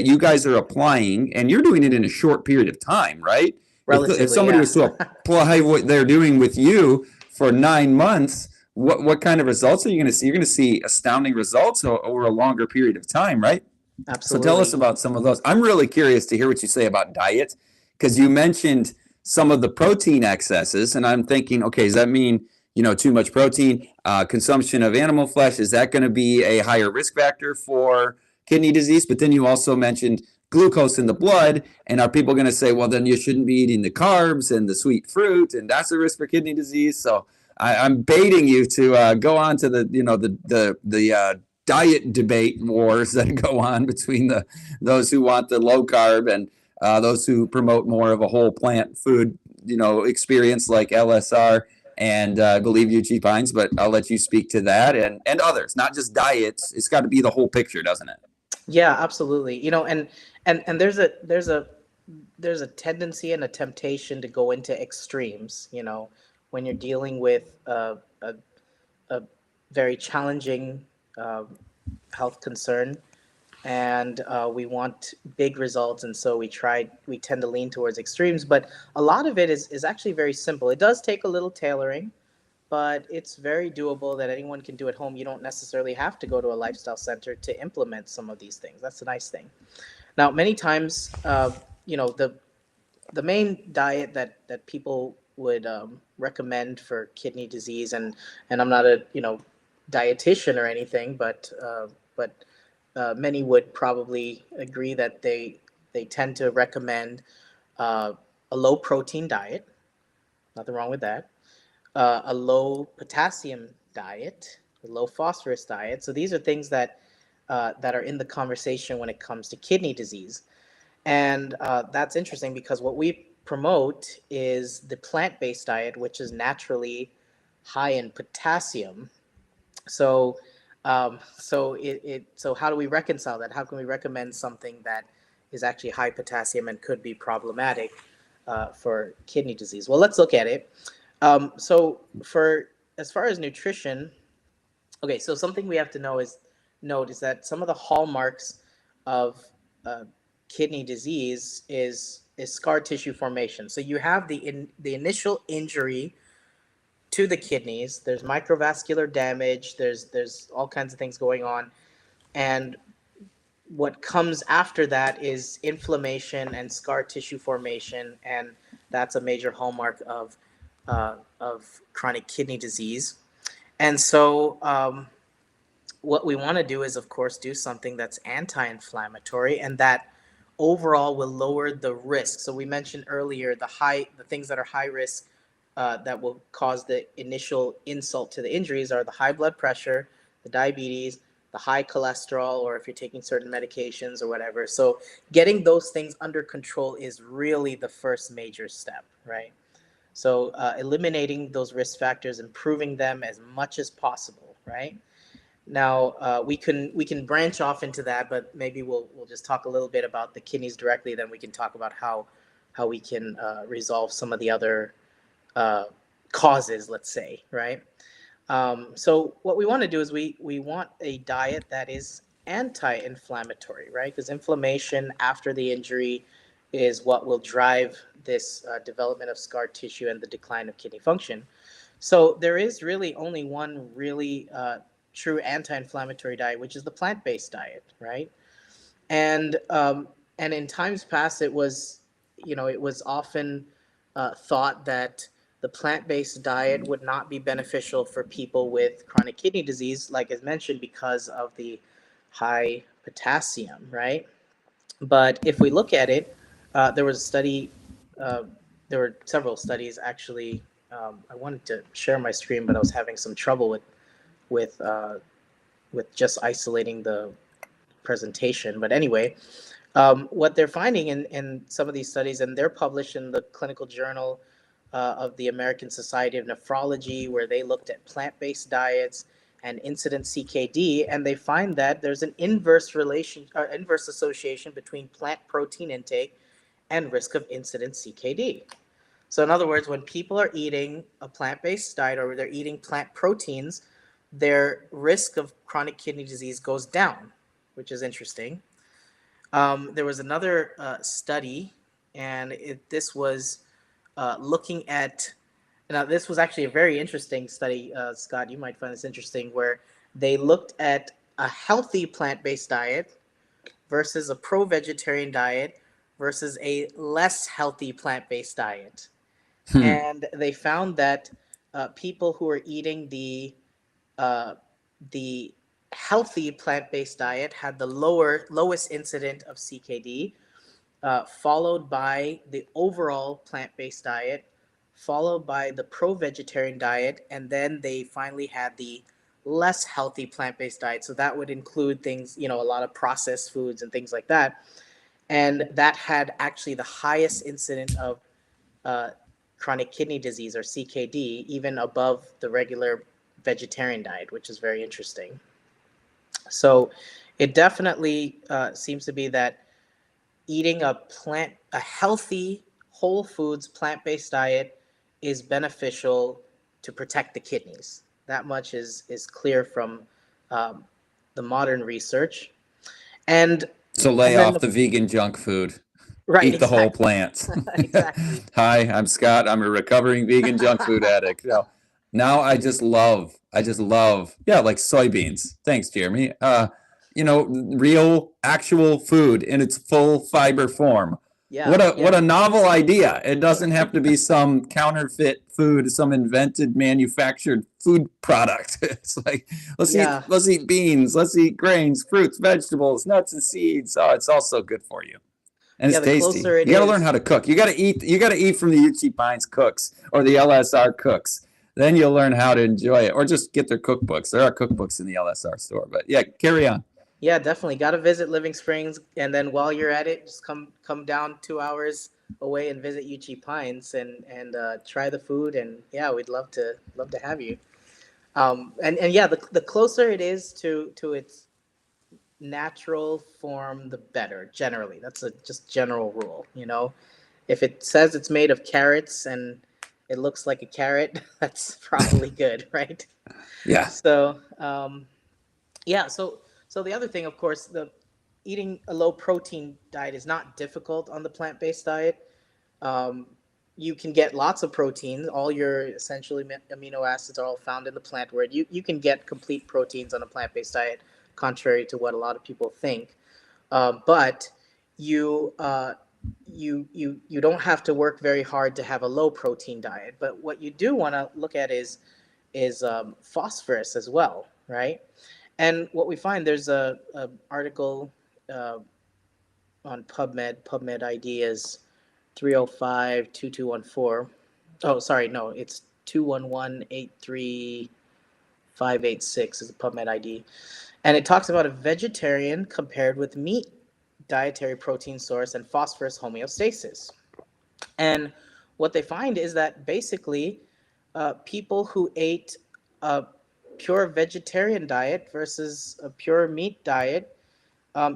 you guys are applying, and you're doing it in a short period of time, right? If Relatively, somebody yeah. was to apply what they're doing with you for 9 months, what kind of results are you going to see? You're going to see astounding results over a longer period of time, right? So tell us Absolutely. about some of those. I'm really curious to hear what you say about diet, because you mentioned some of the protein excesses, and I'm thinking, okay, does that mean too much protein, consumption of animal flesh? Is that going to be a higher risk factor for kidney disease? But then you also mentioned glucose in the blood, and are people going to say, well, then you shouldn't be eating the carbs and the sweet fruit, and that's a risk for kidney disease? So I'm baiting you to go on to the diet debate wars that go on between those who want the low carb and those who promote more of a whole plant food, experience like LSR and I believe UG Pines. But I'll let you speak to that and others, not just diets. It's got to be the whole picture, doesn't it? Yeah, absolutely. And there's a there's a tendency and a temptation to go into extremes, when you're dealing with a very challenging um, health concern, and we want big results, and so we tend to lean towards extremes. But a lot of it is actually very simple. It does take a little tailoring, but it's very doable that anyone can do at home. You don't necessarily have to go to a lifestyle center to implement some of these things. That's the nice thing. Now, many times, the main diet that people would recommend for kidney disease, and I'm not a dietitian or anything, but many would probably agree that they tend to recommend uh, a low protein diet. Nothing wrong with that. A low potassium diet, a low phosphorus diet. So these are things that are in the conversation when it comes to kidney disease. And that's interesting because what we promote is the plant-based diet, which is naturally high in potassium. So, so how do we reconcile that? How can we recommend something that is actually high potassium and could be problematic for kidney disease? Well, let's look at it. So, for as far as nutrition, okay, so something we have to note is that some of the hallmarks of uh, kidney disease is scar tissue formation. So you have the initial injury to the kidneys. There's microvascular damage. There's all kinds of things going on, and what comes after that is inflammation and scar tissue formation, and that's a major hallmark of chronic kidney disease. And so, what we want to do is, of course, do something that's anti-inflammatory and that overall will lower the risk. So we mentioned earlier the things that are high risk that will cause the initial insult to the injuries are the high blood pressure, the diabetes, the high cholesterol, or if you're taking certain medications or whatever. So getting those things under control is really the first major step, right? So eliminating those risk factors, improving them as much as possible, right? Now we can branch off into that, but maybe we'll just talk a little bit about the kidneys directly. Then we can talk about how we can resolve some of the other uh, causes, let's say, right? So what we want to do is we want a diet that is anti-inflammatory, right? Because inflammation after the injury is what will drive this development of scar tissue and the decline of kidney function. So there is really only one really true anti-inflammatory diet, which is the plant-based diet, right? And and in times past, it was often thought that the plant-based diet would not be beneficial for people with chronic kidney disease, like as mentioned, because of the high potassium, right? But if we look at it, there was a study. Uh, there were several studies actually. I wanted to share my screen, but I was having some trouble with uh, with just isolating the presentation. But anyway, what they're finding in some of these studies, and they're published in the Clinical Journal of the American Society of Nephrology, where they looked at plant-based diets and incident CKD, and they find that there's an inverse association between plant protein intake and risk of incident CKD. So, in other words, when people are eating a plant-based diet or they're eating plant proteins, their risk of chronic kidney disease goes down, which is interesting. There was another study, and this was looking at. Now, this was actually a very interesting study, Scott. You might find this interesting, where they looked at a healthy plant-based diet versus a pro-vegetarian diet versus a less healthy plant-based diet, Hmm. and they found that people who are eating uh, the healthy plant-based diet had the lowest incident of CKD, followed by the overall plant-based diet, followed by the pro-vegetarian diet, and then they finally had the less healthy plant-based diet. So that would include things, a lot of processed foods and things like that. And that had actually the highest incident of uh, chronic kidney disease or CKD, even above the regular vegetarian diet, which is very interesting. So it definitely seems to be that eating a healthy, whole foods, plant-based diet is beneficial to protect the kidneys. That much is clear from um, the modern research. And So lay and then off the vegan junk food. right, Eat the whole exactly, plant. exactly. Hi, I'm Scott. I'm a recovering vegan junk food addict. Now I just love, yeah, like soybeans. Thanks, Jeremy. Real actual food in its full fiber form. Yeah, What a yeah, novel idea. It doesn't have to be some counterfeit food, some invented manufactured food product. It's like yeah, let's eat beans, let's eat grains, fruits, vegetables, nuts and seeds. Oh, it's all so good for you. And yeah. it's The tasty. closer it You got to learn is, how to cook. You got to eat from the Uchi Pines cooks or the LSR cooks. Then you'll learn how to enjoy it, or just get their cookbooks. There are cookbooks in the LSR store. But yeah, carry on. yeah, definitely got to visit Living Springs, and then while you're at it, just come down 2 hours away and visit Uchi Pines and try the food. And yeah, we'd love to have you. And yeah, the closer it is to its natural form, the better. Generally, that's a just general rule. If it says it's made of carrots and it looks like a carrot, that's probably good, right? Yeah. So yeah, so the other thing, of course, the eating a low protein diet is not difficult on the plant based diet. Um, you can get lots of proteins. All your essentially amino acids are all found in the plant world. You can get complete proteins on a plant based diet, contrary to what a lot of people think. But you you don't have to work very hard to have a low protein diet. But what you do want to look at is phosphorus as well, right? And what we find, there's a article uh, on PubMed. PubMed ID is 305-2214. Oh, sorry, no, it's 211-83586 is the PubMed ID. And it talks about a vegetarian compared with meat dietary protein source and phosphorus homeostasis. And what they find is that basically people who ate a pure vegetarian diet versus a pure meat diet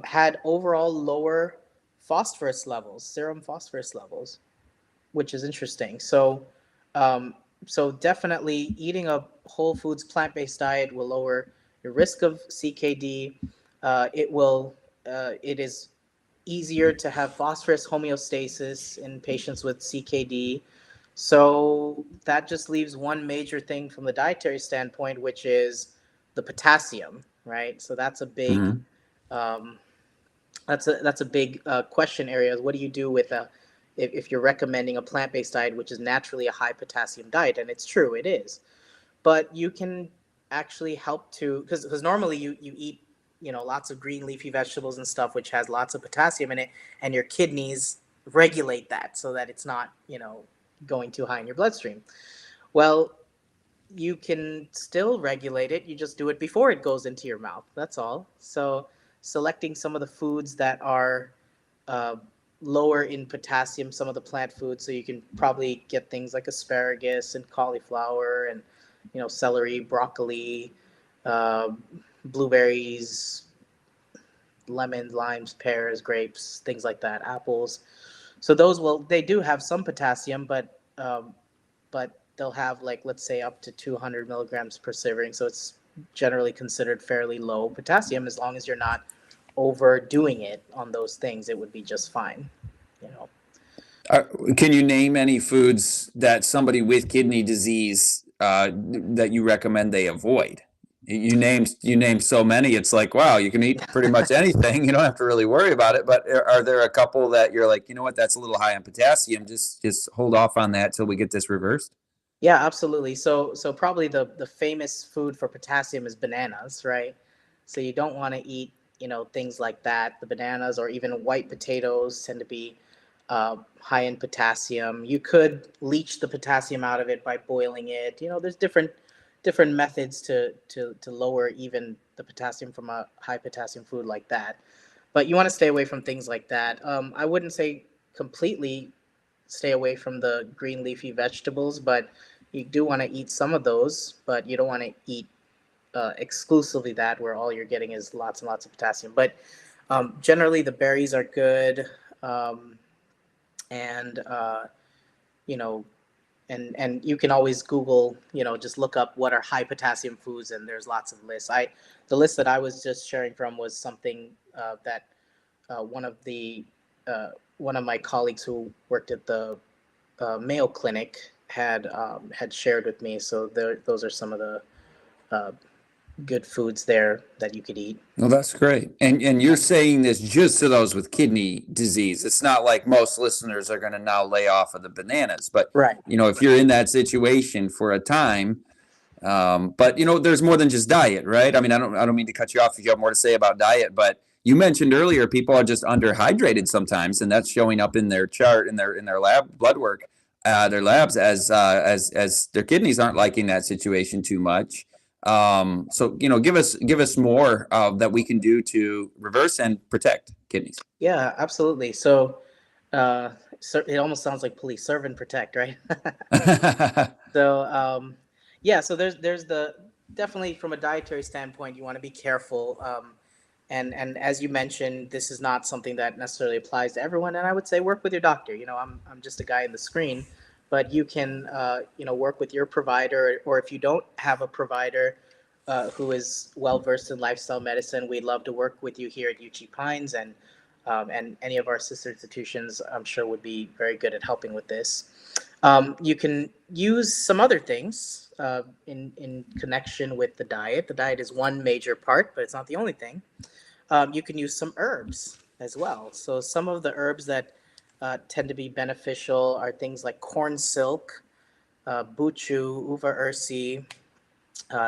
had overall lower phosphorus levels, serum phosphorus levels, which is interesting. Um, so definitely eating a whole foods plant-based diet will lower your risk of CKD. It is easier to have phosphorus homeostasis in patients with CKD. So that just leaves one major thing from the dietary standpoint, which is the potassium, right? So Mhm. um, that's a big question area. What do you do with if you're recommending a plant-based diet, which is naturally a high potassium diet, and it's true, it is, but you can actually help to because normally you eat lots of green leafy vegetables and stuff which has lots of potassium in it, and your kidneys regulate that so that it's not going too high in your bloodstream. Well, you can still regulate it, you just do it before it goes into your mouth, that's all. So selecting some of the foods that are uh, lower in potassium, some of the plant foods, so you can probably get things like asparagus and cauliflower and celery, broccoli, uh, blueberries, lemons, limes, pears, grapes, things like that, apples. So they do have some potassium, but they'll have, like, let's say up to 200 milligrams per serving. So it's generally considered fairly low potassium. As long as you're not overdoing it on those things, it would be just fine. You know. Uh, can you name any foods that somebody with kidney disease that you recommend they avoid? You named so many. It's like, wow, you can eat pretty much anything. You don't have to really worry about it. But are there a couple that you're like, you know what, that's a little high on potassium. Just hold off on that till we get this reversed. Yeah, absolutely. So probably the famous food for potassium is bananas, right? So you don't want to eat, things like that. The bananas or even white potatoes tend to be high in potassium. You could leach the potassium out of it by boiling it. There's different methods to lower even the potassium from a high potassium food like that. But you want to stay away from things like that. I wouldn't say completely stay away from the green leafy vegetables, but you do want to eat some of those, but you don't want to eat exclusively that, where all you're getting is lots and lots of potassium. But generally, the berries are good. um, and you know, and you can always Google, just look up what are high potassium foods, and there's lots of lists. The list that I was just sharing from was something that uh, one of the one of my colleagues who worked at the Mayo Clinic had shared with me. So those are some of the uh, good foods there that you could eat. Well, that's great. And you're saying this just to those with kidney disease. It's not like most listeners are going to now lay off of the bananas, but Right. if you're in that situation for a time, but there's more than just diet, right? I mean, I don't mean to cut you off if you have more to say about diet, but you mentioned earlier people are just underhydrated sometimes, and that's showing up in their chart in their lab blood work, their labs as their kidneys aren't liking that situation too much. So give us more that we can do to reverse and protect kidneys. Yeah, absolutely. So it almost sounds like police: serve and protect, right? So yeah, so there's the definitely from a dietary standpoint, you want to be careful. And as you mentioned, this is not something that necessarily applies to everyone. And I would say work with your doctor. I'm just a guy in the screen, but you can work with your provider, or if you don't have a provider who is well versed in lifestyle medicine, we'd love to work with you here at UC Pines, and any of our sister institutions, I'm sure, would be very good at helping with this. You can use some other things in connection with the diet. The diet is one major part, but it's not the only thing. You can use some herbs as well. So some of the herbs that tend to be beneficial are things like corn silk, buchu, uva ursi.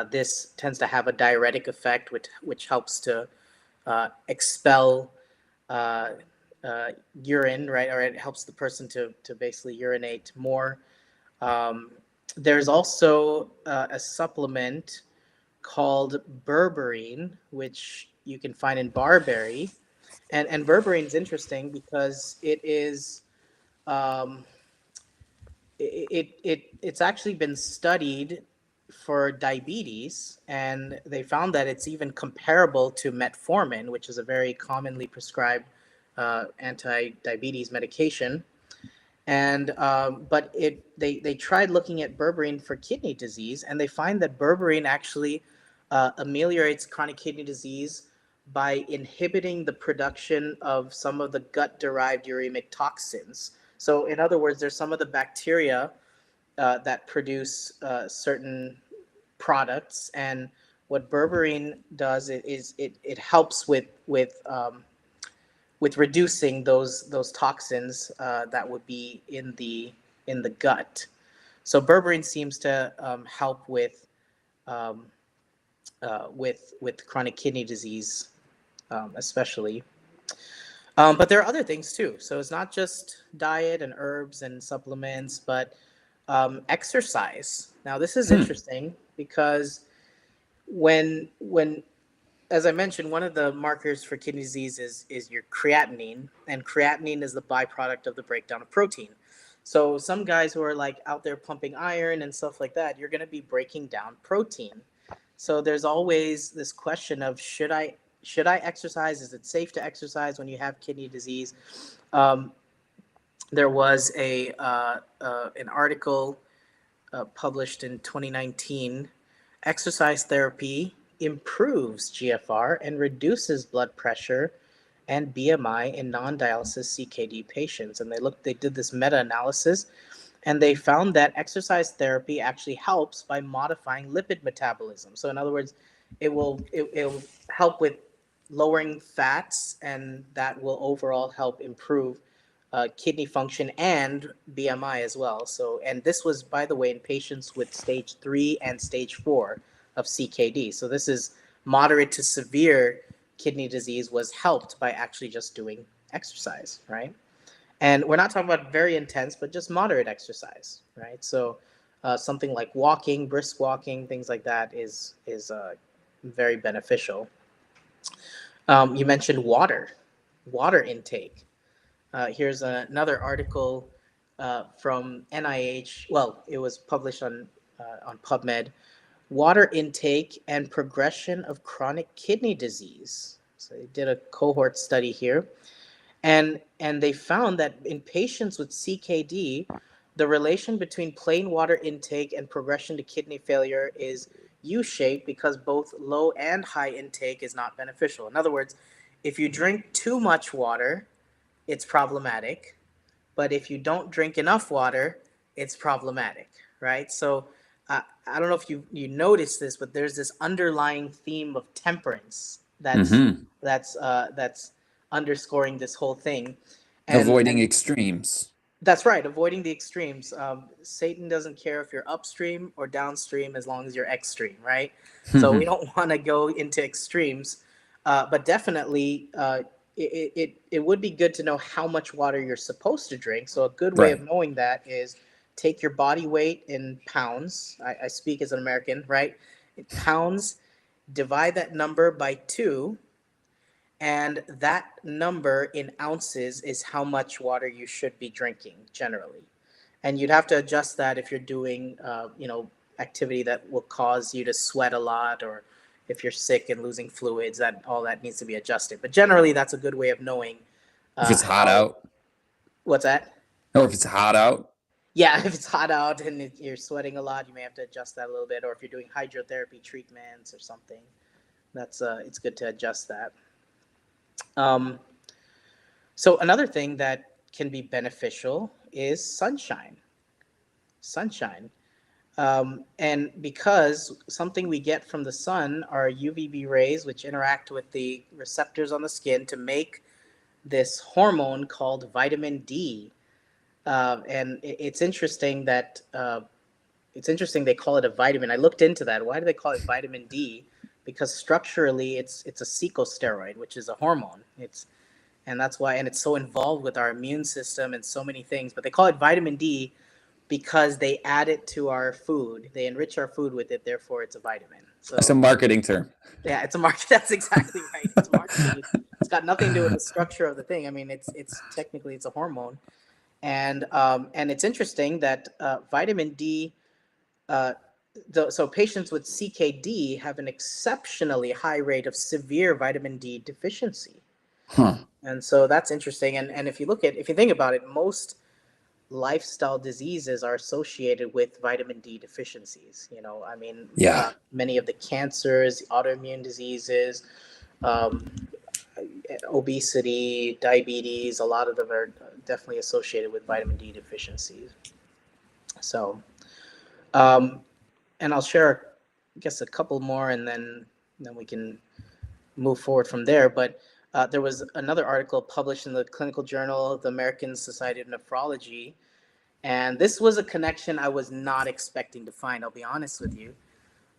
This tends to have a diuretic effect, which helps to expel uh, uh, urine, right? Or it helps the person to basically urinate more. Um, there's also a supplement called berberine, which you can find in barberry, and berberine is interesting because um, it's actually been studied for diabetes, and they found that it's even comparable to metformin, which is a very commonly prescribed anti-diabetes medication. And but they tried looking at berberine for kidney disease, and they find that berberine actually ameliorates chronic kidney disease by inhibiting the production of some of the gut-derived uremic toxins. So, in other words, there's some of the bacteria that produce certain products, and what berberine does is it helps with reducing those toxins that would be in the gut. So berberine seems to help um, with chronic kidney disease, especially. But there are other things too. So it's not just diet and herbs and supplements, but exercise. Now this is Hmm. interesting because when as I mentioned, one of the markers for kidney disease is your creatinine, and creatinine is the byproduct of the breakdown of protein. So some guys who are like out there pumping iron and stuff like that, you're going to be breaking down protein. So there's always this question of should I exercise? Is it safe to exercise when you have kidney disease? Um, there was an article published in 2019. Exercise therapy improves GFR and reduces blood pressure and BMI in non-dialysis CKD patients. And they did this meta-analysis, and they found that exercise therapy actually helps by modifying lipid metabolism. So in other words, it will help with lowering fats, and that will overall help improve kidney function and BMI as well. So, and this was, by the way, in patients with stage 3 and stage 4 of CKD. So this is moderate to severe kidney disease was helped by actually just doing exercise, right? And we're not talking about very intense, but just moderate exercise, right? So something like walking, brisk walking, things like that is very beneficial. You mentioned water intake. Here's another article from NIH. Well, it was published on PubMed. Water intake and progression of chronic kidney disease. So they did a cohort study here, And they found that in patients with CKD, the relation between plain water intake and progression to kidney failure is U-shaped because both low and high intake is not beneficial. In other words, if you drink too much water, it's problematic. But if you don't drink enough water, it's problematic, right? So I don't know if you notice this, but there's this underlying theme of temperance Mm-hmm. that's underscoring this whole thing, Avoiding and extremes. that's right, avoiding the extremes. Satan doesn't care if you're upstream or downstream as long as you're extreme, right? So we don't want to go into extremes, but definitely it would be good to know how much water you're supposed to drink. So a good way of Right. knowing that is take your body weight in pounds. I speak as an American, right? In pounds, divide that number by two, and that number in ounces is how much water you should be drinking generally. And you'd have to adjust that if you're doing, activity that will cause you to sweat a lot, or if you're sick and losing fluids, that all that needs to be adjusted. But generally, that's a good way of knowing If it's hot how. out, What's that? or if it's hot out. Yeah, if it's hot out and you're sweating a lot, you may have to adjust that a little bit. Or if you're doing hydrotherapy treatments or something, that's it's good to adjust that. Um, So another thing that can be beneficial is sunshine. Sunshine. And because something we get from the sun are UVB rays, which interact with the receptors on the skin to make this hormone called vitamin D. And it's interesting that it's interesting they call it a vitamin. I looked into that. Why do they call it vitamin D? Because structurally, it's a corticosteroid, which is a hormone. And that's why, and it's so involved with our immune system and so many things. But they call it vitamin D because they add it to our food. They enrich our food with it, therefore it's a vitamin. That's a So marketing term. yeah, it's a market. That's exactly right. It's marketing. It's got nothing to do with the structure of the thing. I mean, it's technically it's a hormone, and it's interesting that vitamin D. Uh, so patients with CKD have an exceptionally high rate of severe vitamin D deficiency. Huh. And so that's interesting. And if you think about it, most lifestyle diseases are associated with vitamin D deficiencies. I mean, Yeah. many of the cancers, autoimmune diseases, um, obesity, diabetes, a lot of them are definitely associated with vitamin D deficiencies. So, um, and I'll share, I guess, a couple more, and then we can move forward from there. But there was another article published in the Clinical Journal of the American Society of Nephrology, and this was a connection I was not expecting to find, I'll be honest with you.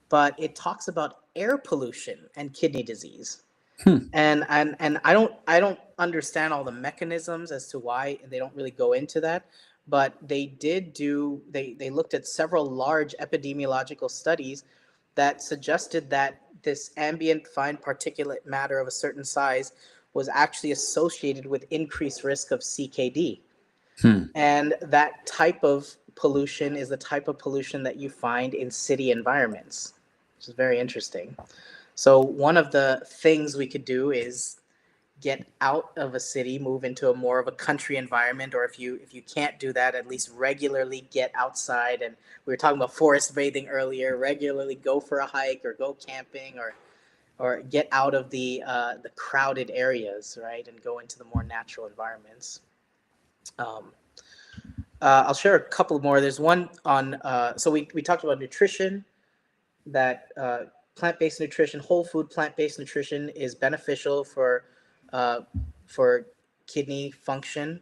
But it talks about air pollution and kidney disease. Hmm. And I don't understand all the mechanisms as to why they don't really go into that, but they looked at several large epidemiological studies that suggested that this ambient fine particulate matter of a certain size was actually associated with increased risk of CKD. Hmm. And that type of pollution is the type of pollution that you find in city environments, which is very interesting. So one of the things we could do is get out of a city, move into a more of a country environment, or if you can't do that, at least regularly get outside. And we were talking about forest bathing earlier. Regularly go for a hike or go camping, or get out of the crowded areas, right, and go into the more natural environments. Um, I'll share a couple more. There's one on so we talked about nutrition, that plant-based nutrition, whole food plant-based nutrition is beneficial uh, for kidney function.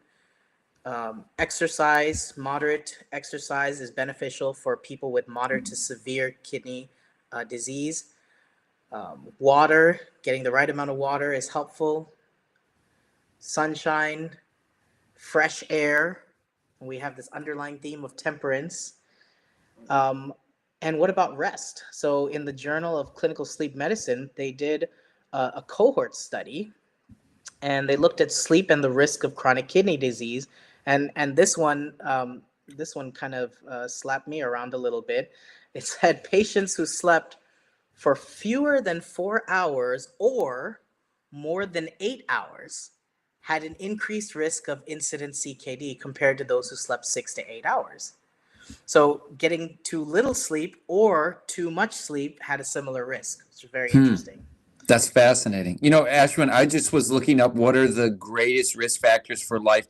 Exercise, moderate exercise is beneficial for people with moderate to severe kidney disease. Water, getting the right amount of water is helpful. Sunshine, fresh air. We have this underlying theme of temperance. Um, and what about rest? So, in the Journal of Clinical Sleep Medicine, they did a cohort study, and they looked at sleep and the risk of chronic kidney disease. And this one kind of slapped me around a little bit. It said patients who slept for fewer than 4 hours or more than 8 hours had an increased risk of incident CKD compared to those who slept 6 to 8 hours. So getting too little sleep or too much sleep had a similar risk, which is very Hmm. interesting. That's fascinating. You know, Ashwin, I just was looking up what are the greatest risk factors for life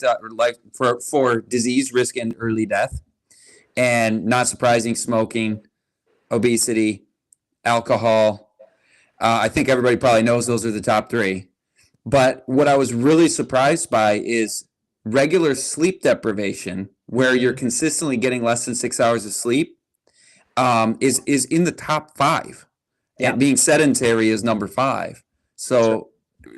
for disease risk and early death. And not surprising, smoking, obesity, alcohol. I think everybody probably knows those are the top three. But what I was really surprised by is regular sleep deprivation, where you're consistently getting less than 6 hours of sleep, is in the top five. Yeah, And being sedentary is number five. that's right. So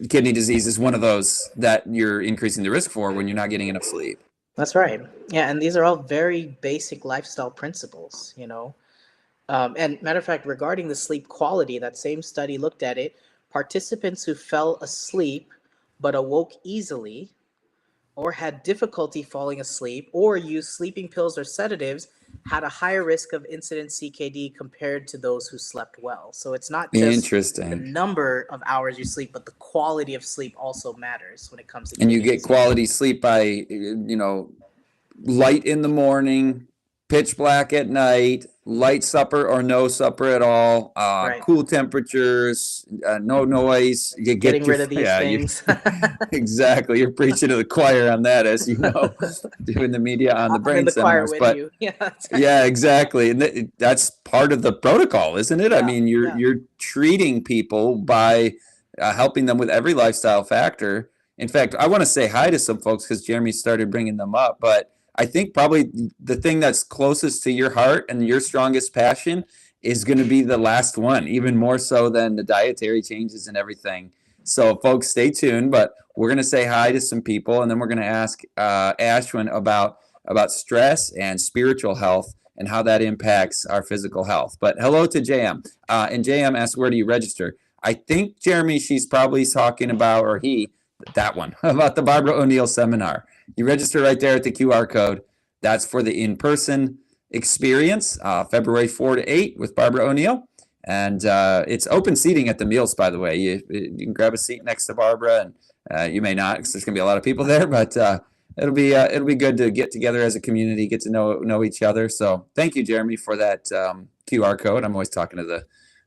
kidney disease is one of those that you're increasing the risk for when you're not getting enough sleep. That's right. Yeah, and these are all very basic lifestyle principles, and matter of fact, regarding the sleep quality, that same study looked at it. Participants who fell asleep but awoke easily, or had difficulty falling asleep, or used sleeping pills or sedatives, had a higher risk of incident CKD compared to those who slept well. So it's not just the Interesting. number of hours you sleep, but the quality of sleep also matters when it comes to And you kidney get disease. quality sleep by, light in the morning, pitch black at night, light supper or no supper at all, Right. cool temperatures, no noise. You Getting get your rid of these yeah, you things. exactly. You're preaching to the choir on that, as you know, doing the media on the I'm in brain the choir seminars. with But you. Yeah, that's right. yeah, exactly, and that's part of the protocol, isn't it? I Yeah, mean, you're yeah. you're treating people by helping them with every lifestyle factor. In fact, I want to say hi to some folks because Jeremy started bringing them up, but I think probably the thing that's closest to your heart and your strongest passion is going to be the last one, even more so than the dietary changes and everything. So, folks, stay tuned. But we're going to say hi to some people, and then we're going to ask Ashwin about stress and spiritual health and how that impacts our physical health. But hello to JM. And JM asks, where do you register? I think, Jeremy, she's probably talking about, or he, that one, about the Barbara O'Neill seminar. You register right there at the QR code. That's for the in-person experience, February 4 to 8 with Barbara O'Neill. And it's open seating at the meals, by the way. You can grab a seat next to Barbara, and you may not because there's going to be a lot of people there, but it'll be good to get together as a community, get to know each other. So thank you, Jeremy, for that QR code. I'm always talking to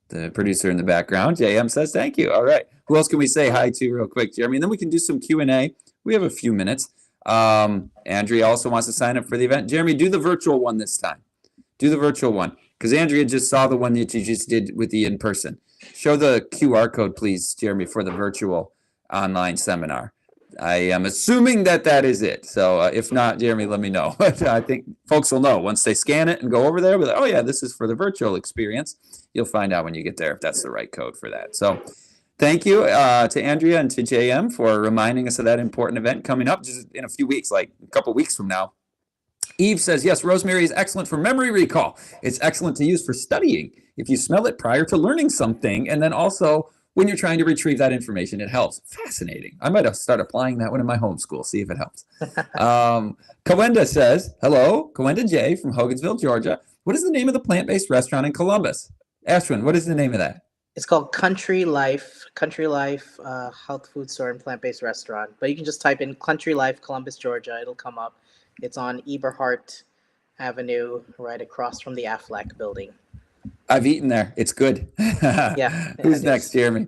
the producer in the background. JM says thank you. All right. Who else can we say hi to real quick, Jeremy? And then we can do some Q&A. We have a few minutes. Andrea also wants to sign up for the event. Jeremy, do the virtual one this time. Do the virtual one because Andrea just saw the one that you just did with the in-person. Show the QR code, please, Jeremy, for the virtual online seminar. I am assuming that is it. So if not, Jeremy, let me know. I think folks will know once they scan it and go over there. Be like, oh yeah, this is for the virtual experience. You'll find out when you get there if that's the right code for that. So thank you to Andrea and to JM for reminding us of that important event coming up just in a few weeks, like a couple weeks from now. Eve says, yes, rosemary is excellent for memory recall. It's excellent to use for studying if you smell it prior to learning something. And then also when you're trying to retrieve that information, it helps. Fascinating. I might start applying that one in my homeschool, see if it helps. Kawenda says, hello, Kawenda J from Hogansville, Georgia. What is the name of the plant-based restaurant in Columbus? Ashwin, what is the name of that? It's called Country Life, health food store and plant-based restaurant. But you can just type in Country Life, Columbus, Georgia. It'll come up. It's on Eberhart Avenue, right across from the Aflac building. I've eaten there. It's good. Yeah, Who's it next, is. Jeremy?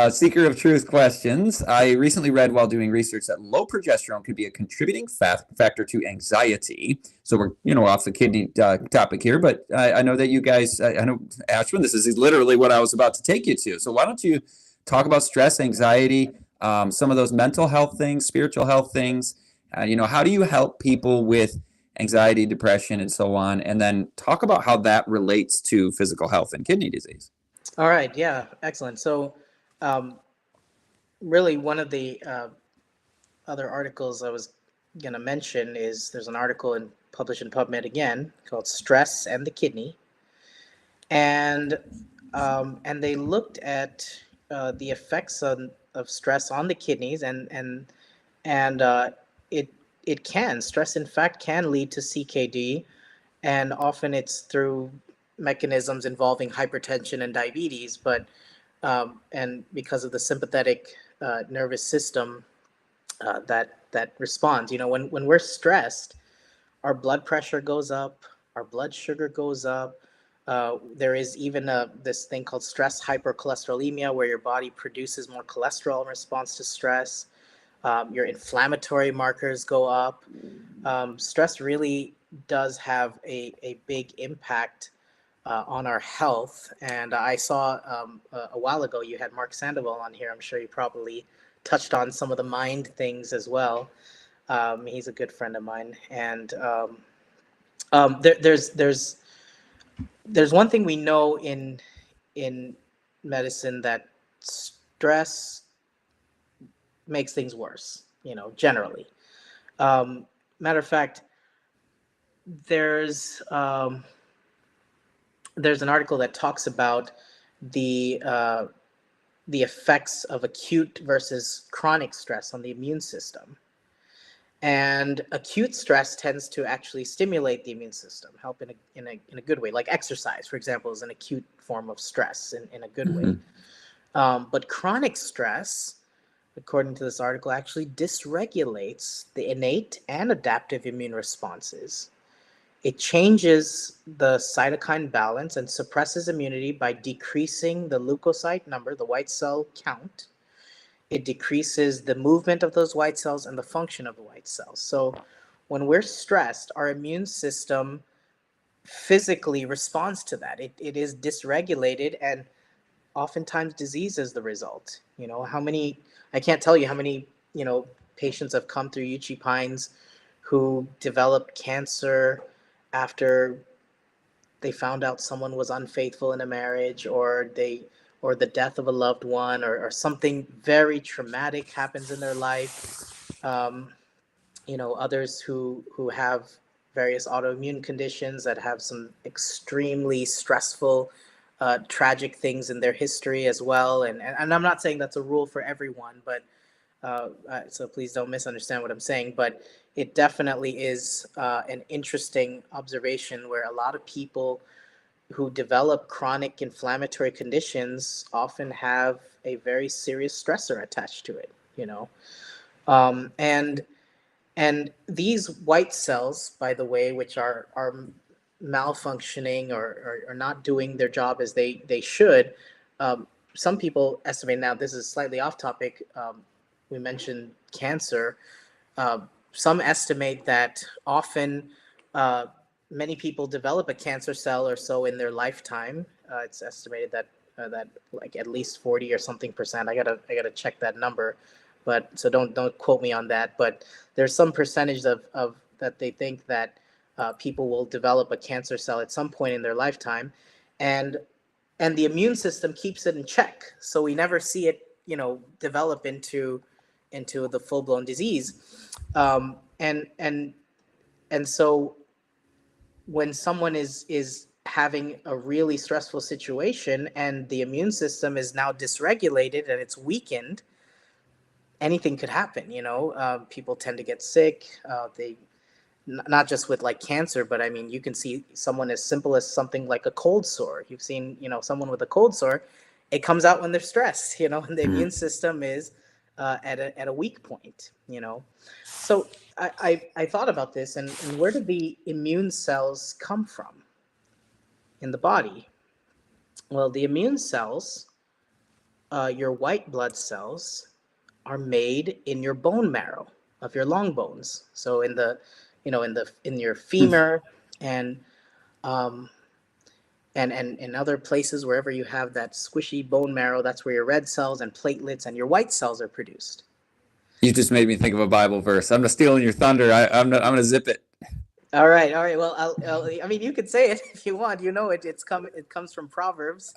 Seeker of Truth questions. I recently read while doing research that low progesterone could be a contributing factor to anxiety. So we're off the kidney topic here, but I know that you guys, I know, Ashwin, this is literally what I was about to take you to. So why don't you talk about stress, anxiety, some of those mental health things, spiritual health things. How do you help people with anxiety, depression, and so on? And then talk about how that relates to physical health and kidney disease. All right. Yeah. Excellent. So, um, really, one of the other articles I was going to mention is there's an article published in PubMed again called "Stress and the Kidney," and they looked at the effects of stress on the kidneys, and it can stress in fact can lead to CKD, and often it's through mechanisms involving hypertension and diabetes, but and because of the sympathetic nervous system that responds. When we're stressed, our blood pressure goes up, our blood sugar goes up. There is even this thing called stress hypercholesterolemia, where your body produces more cholesterol in response to stress. Your inflammatory markers go up. Stress really does have a big impact on our health. And I saw a while ago you had Mark Sandoval on here. I'm sure you probably touched on some of the mind things as well. He's a good friend of mine, and there's one thing we know in medicine, that stress makes things worse. Generally. Um, Matter of fact, there's um, there's an article that talks about the uh, the effects of acute versus chronic stress on the immune system. And acute stress tends to actually stimulate the immune system, help in a good way. Like exercise, for example, is an acute form of stress in a good way. Mhm. But chronic stress, according to this article, actually dysregulates the innate and adaptive immune responses. It changes the cytokine balance and suppresses immunity by decreasing the leukocyte number, the white cell count. It decreases the movement of those white cells and the function of the white cells. So when we're stressed, our immune system physically responds to that. It is dysregulated, and oftentimes disease is the result. I can't tell you how many, patients have come through UCHE Pines who developed cancer after they found out someone was unfaithful in a marriage, or the death of a loved one, or something very traumatic happens in their life. Others who have various autoimmune conditions that have some extremely stressful, tragic things in their history as well. And I'm not saying that's a rule for everyone, but so please don't misunderstand what I'm saying. But it definitely is an interesting observation, where a lot of people who develop chronic inflammatory conditions often have a very serious stressor attached to it. Um, and and these white cells, by the way, which are malfunctioning, or not doing their job as they should, some people estimate, now this is slightly off topic, we mentioned cancer. uh, some estimate that often, uh, many people develop a cancer cell or so in their lifetime. It's estimated that like at least 40 or something percent. I gotta check that number, but so don't quote me on that. But there's some percentage of that they think that people will develop a cancer cell at some point in their lifetime, and and the immune system keeps it in check, so we never see it, develop into the full blown disease. And so when someone is having a really stressful situation, and the immune system is now dysregulated and it's weakened, anything could happen. People tend to get sick. They Not just with like cancer, but I mean, you can see someone as simple as something like a cold sore. You've seen, someone with a cold sore, it comes out when they're stressed, and the immune system is at a weak point. So I thought about this, and where do the immune cells come from in the body? Well, the immune cells, your white blood cells, are made in your bone marrow of your long bones. So in your femur, and um, and other places, wherever you have that squishy bone marrow, that's where your red cells and platelets and your white cells are produced. You just made me think of a Bible verse. I'm not stealing your thunder. I'm gonna zip it. All right, all right. Well, I mean, you could say it if you want. It comes from Proverbs.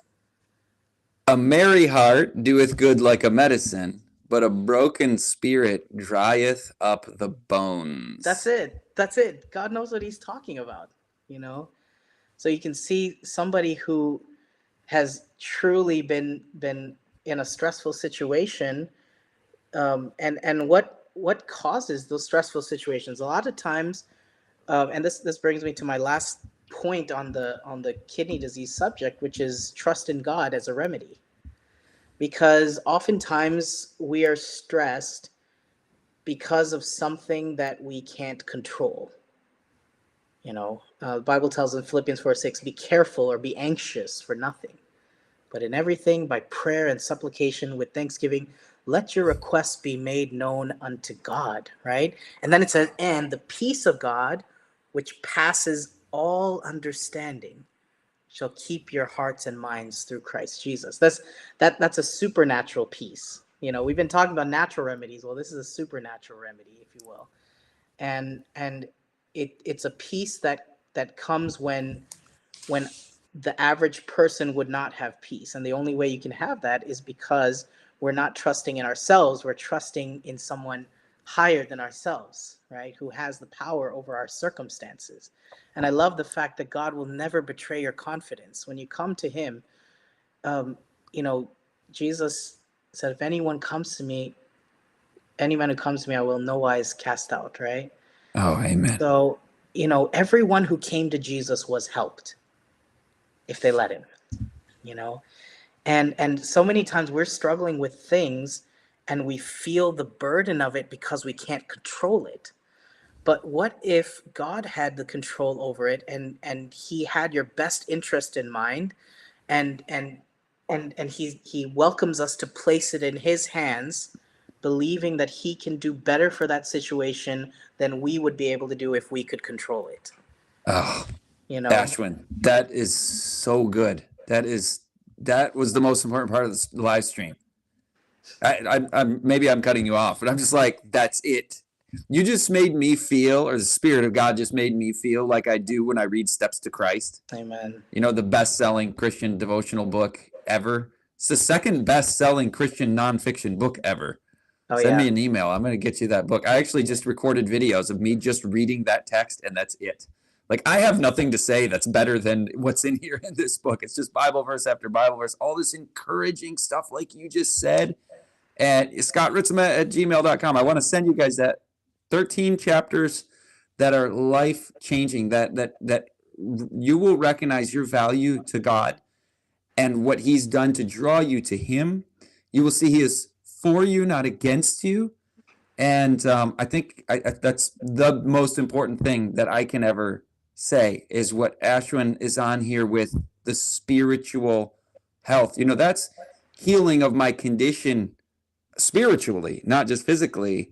A merry heart doeth good like a medicine, but a broken spirit drieth up the That's bones. it. That's it. God knows what He's talking about. You know, so you can see somebody who has truly been in a stressful situation, and what causes those stressful situations. A lot of times, and this brings me to my last point on the kidney disease subject, which is trust in God as a remedy. Because oftentimes we are stressed because of something that we can't control. The Bible tells in Philippians 4:6, be careful or be anxious for nothing, but in everything by prayer and supplication with thanksgiving, let your requests be made known unto God, right? And then it says, and the peace of God, which passes all understanding, shall keep your hearts and minds through Christ Jesus. That's a supernatural peace. We've been talking about natural remedies. Well, this is a supernatural remedy, if you will. And it's a peace that comes when the average person would not have peace. And the only way you can have that is because we're not trusting in ourselves. We're trusting in someone higher than ourselves, right? Who has the power over our circumstances. And I love the fact that God will never betray your confidence. When you come to him, um, you know, Jesus said, if any man who comes to me, I will no wise cast out, right? Oh, amen. So, everyone who came to Jesus was helped if they let him, you know? And so many times we're struggling with things and we feel the burden of it because we can't control it. But what if God had the control over it, and he had your best interest in mind, and he welcomes us to place it in his hands, believing that he can do better for that situation than we would be able to do if we could control it. Oh, You know, Ashwin, that is so good. That was the most important part of this live stream. I'm maybe I'm cutting you off, but I'm just like, that's it. You just made me feel, or the Spirit of God just made me feel like I do when I read Steps to Christ. amen. The best-selling Christian devotional book ever. It's the second best-selling Christian nonfiction book ever. Oh Send me yeah, an email. I'm going to get you that book. I actually just recorded videos of me just reading that text, and that's it. Like, I have nothing to say that's better than what's in here in this book. It's just Bible verse after Bible verse, all this encouraging stuff like you just said. And scottritzema@gmail.com. I want to send you guys that 13 chapters that are life-changing, that you will recognize your value to God and what he's done to draw you to him. You will see he is for you, not against you. And I think that's the most important thing that I can ever say is what Ashwin is on here with, the spiritual health. That's healing of my condition spiritually, not just physically,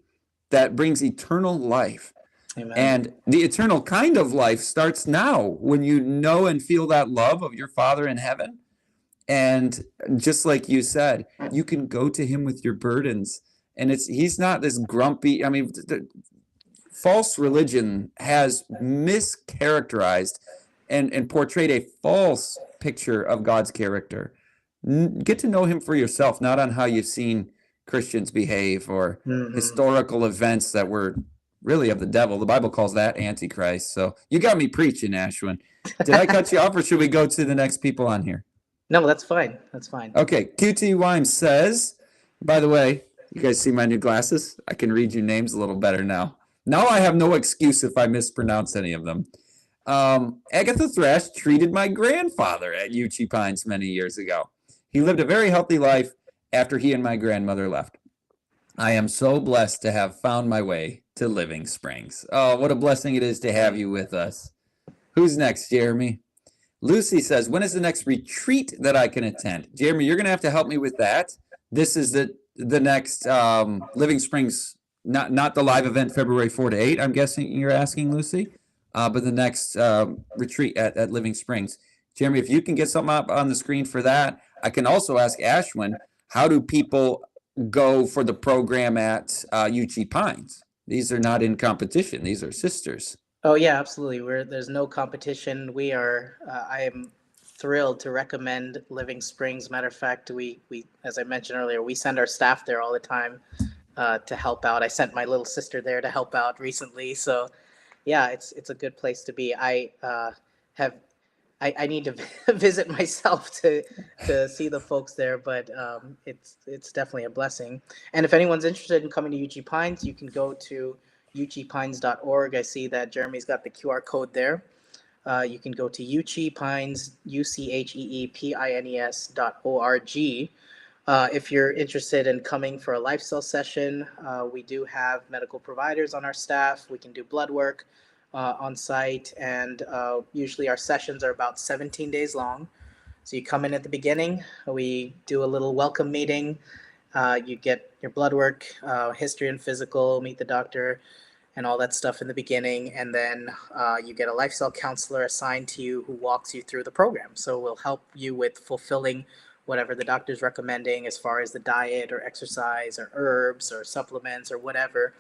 that brings eternal life. amen. And the eternal kind of life starts now when you know and feel that love of your Father in heaven. And just like you said, you can go to him with your burdens. And he's not this grumpy. I mean, false religion has mischaracterized and portrayed a false picture of God's character. Get to know him for yourself, not on how you've seen Christians behave or historical events that were really of the devil. The Bible calls that Antichrist. So you got me preaching, Ashwin. Did I cut you off, or should we go to the next people on here? No, that's fine. That's fine. Okay, QT Wime says, by the way, you guys see my new glasses? I can read your names a little better now. Now I have no excuse if I mispronounce any of them. Agatha Thrash treated my grandfather at C.H.E.A.P Pines many years ago. He lived a very healthy life after he and my grandmother left. I am so blessed to have found my way to Living Springs. Oh, what a blessing it is to have you with us. Who's next, Jeremy? Lucy says, when is the next retreat that I can attend? Jeremy, you're going to have to help me with that. This is the next Living Springs, not the live event February 4 to 8, I'm guessing you're asking, Lucy, but the next retreat at Living Springs. Jeremy, if you can get something up on the screen for that. I can also ask Ashwin, how do people go for the program at C.H.E.A.P Pines? These are not in competition. These are sisters. Oh yeah, absolutely. There's no competition. We are. I am thrilled to recommend Living Springs. Matter of fact, we as I mentioned earlier, we send our staff there all the time to help out. I sent my little sister there to help out recently. So yeah, it's a good place to be. Have I need to visit myself to see the folks there, but it's definitely a blessing. And if anyone's interested in coming to UG Pines, you can go to ugpines.org. I see that Jeremy's got the QR code there. You can go to UG Pines, UCHEEPINES.org. If you're interested in coming for a lifestyle session, we do have medical providers on our staff. We can do blood work on site, and usually our sessions are about 17 days long. So you come in at the beginning, we do a little welcome meeting. You get your blood work, history and physical, meet the doctor, and all that stuff in the beginning. And then you get a lifestyle counselor assigned to you who walks you through the program. So we'll help you with fulfilling whatever the doctor's recommending as far as the diet or exercise or herbs or supplements or whatever.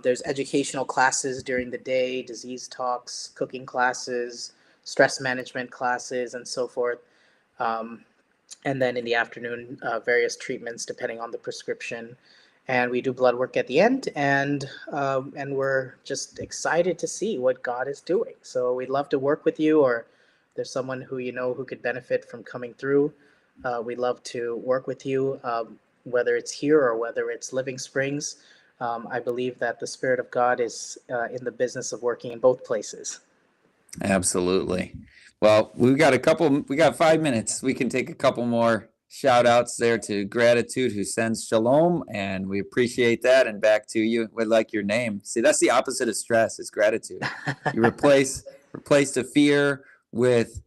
There's educational classes during the day, disease talks, cooking classes, stress management classes, and so forth. Um, and then in the afternoon, various treatments depending on the prescription. And we do blood work at the end, and we're just excited to see what God is doing. So we'd love to work with you, or there's someone who you know who could benefit from coming through. We'd love to work with you, whether it's here or whether it's Living Springs. I believe that the Spirit of God is in the business of working in both places. Absolutely. Well, we got 5 minutes. We can take a couple more shout outs there to Gratitude, who sends shalom, and we appreciate that. And back to you. We like your name. See, that's the opposite of stress, is gratitude. You replace the fear with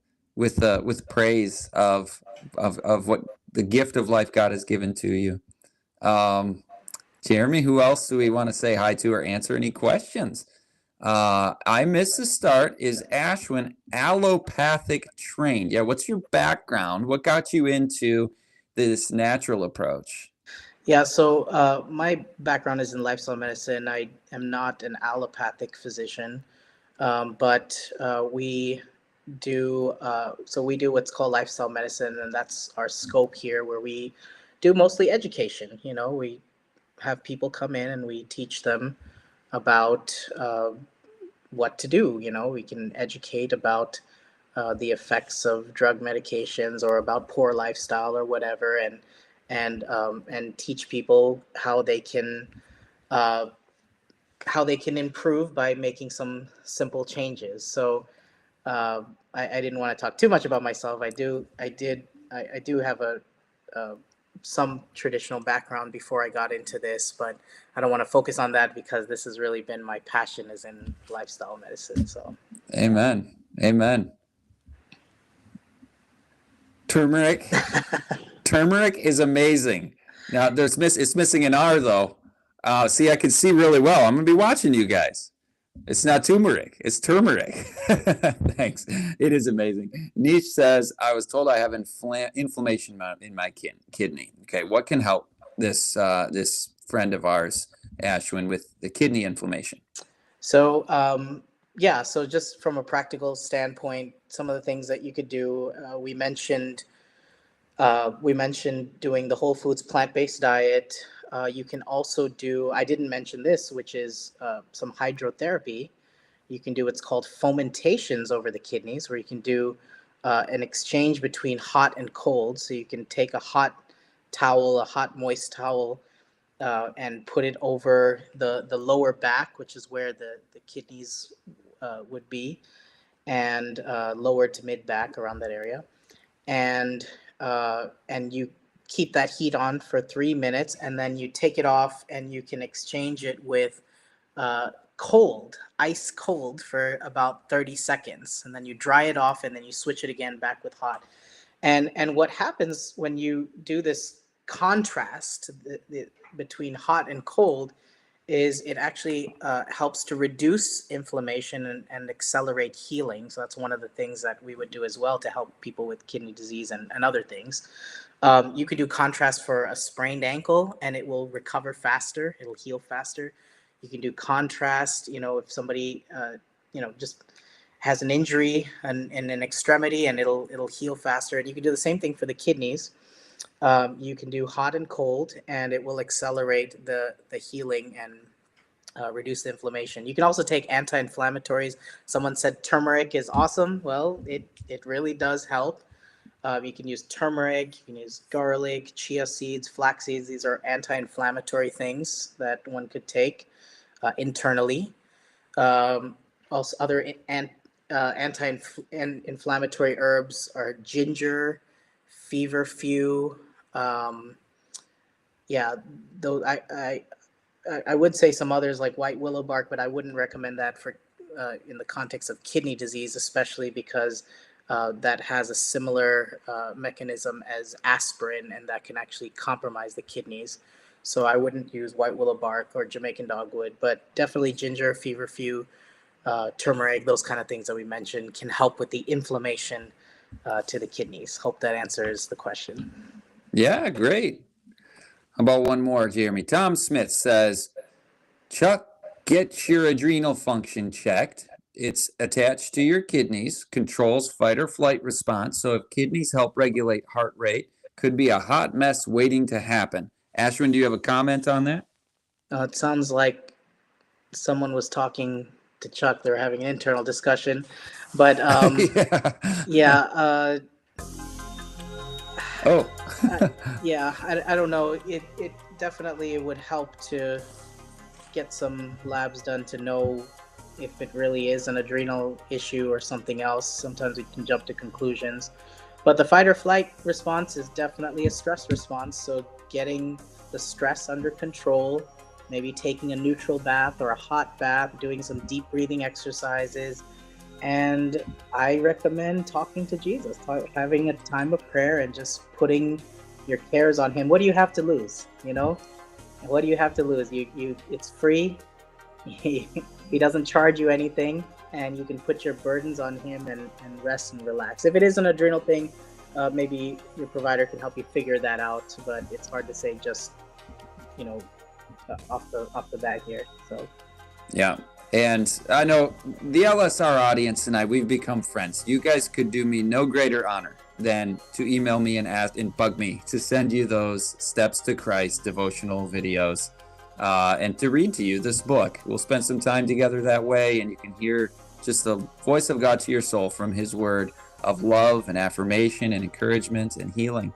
praise of what the gift of life God has given to you. Jeremy, who else do we want to say hi to or answer any questions? I missed the start. Is Ashwin allopathic trained? Yeah, what's your background? What got you into this natural approach? Yeah, so my background is in lifestyle medicine. I am not an allopathic physician, but we do what's called lifestyle medicine, and that's our scope here, where we do mostly education. You know, we have people come in and we teach them about what to do. You know, we can educate about the effects of drug medications or about poor lifestyle or whatever, and teach people uh, how they can improve by making some simple changes. So I didn't want to talk too much about myself. I do have uh, some traditional background before I got into this, but I don't want to focus on that because this has really been my passion, is in lifestyle medicine. So, Amen. Amen. Turmeric. Turmeric is amazing. Now it's missing an R though. See, I can see really well. I'm gonna be watching you guys. It's not turmeric, it's turmeric. Thanks. It is amazing. Niche says, I was told I have inflammation in my kidney. Okay, what can help this friend of ours, Ashwin, with the kidney inflammation? so yeah. So just from a practical standpoint, some of the things that you could do, we mentioned doing the whole foods plant-based diet. You can also do, I didn't mention this, which is some hydrotherapy. You can do what's called fomentations over the kidneys, where you can do an exchange between hot and cold. So you can take a hot moist towel, and put it over the lower back, which is where the kidneys would be, and lower to mid back, around that area, and you keep that heat on for 3 minutes, and then you take it off, and you can exchange it with uh, ice cold, for about 30 seconds, and then you dry it off, and then you switch it again back with hot. And what happens when you do this contrast, between hot and cold, is it actually helps to reduce inflammation, and accelerate healing. So that's one of the things that we would do as well to help people with kidney disease, and other things. You could do contrast for a sprained ankle, and it will recover faster. It'll heal faster. You can do contrast, if somebody, just has an injury in an extremity, and it'll heal faster. And you can do the same thing for the kidneys. You can do hot and cold, and it will accelerate the healing, and reduce the inflammation. You can also take anti-inflammatories. Someone said turmeric is awesome. Well, it really does help. You can use turmeric, you can use garlic, chia seeds, flax seeds. These are anti-inflammatory things that one could take internally. Also, other anti-inflammatory herbs are ginger, feverfew, Um, yeah, though I would say some others like white willow bark, but I wouldn't recommend that for in the context of kidney disease, especially because that has a similar mechanism as aspirin, and that can actually compromise the kidneys. So I wouldn't use white willow bark or Jamaican dogwood, but definitely ginger, feverfew, turmeric, those kind of things that we mentioned can help with the inflammation to the kidneys. Hope that answers the question. Yeah, great. How about one more, Jeremy? Tom Smith says, Chuck, get your adrenal function checked. It's attached to your kidneys, controls fight or flight response. So if kidneys help regulate heart rate, could be a hot mess waiting to happen. Ashwin, do you have a comment on that? It sounds like someone was talking to Chuck. They were having an internal discussion, but Yeah. yeah, Oh. yeah, I don't know. It definitely would help to get some labs done to know if it really is an adrenal issue or something else. Sometimes we can jump to conclusions. But the fight or flight response is definitely a stress response. So getting the stress under control, maybe taking a neutral bath or a hot bath, doing some deep breathing exercises. And I recommend talking to Jesus, having a time of prayer and just putting your cares on him. What do you have to lose? You know, what do you have to lose? It's free. He doesn't charge you anything, and you can put your burdens on him and rest and relax. If it is an adrenal thing, maybe your provider can help you figure that out, but it's hard to say just, you know, off the bat here. So Yeah. And I know the LSR audience and I, we've become friends. You guys could do me no greater honor than to email me and ask and bug me to send you those Steps to Christ devotional videos and to read to you this book. We'll spend some time together that way, and you can hear just the voice of God to your soul from his word of love and affirmation and encouragement and healing.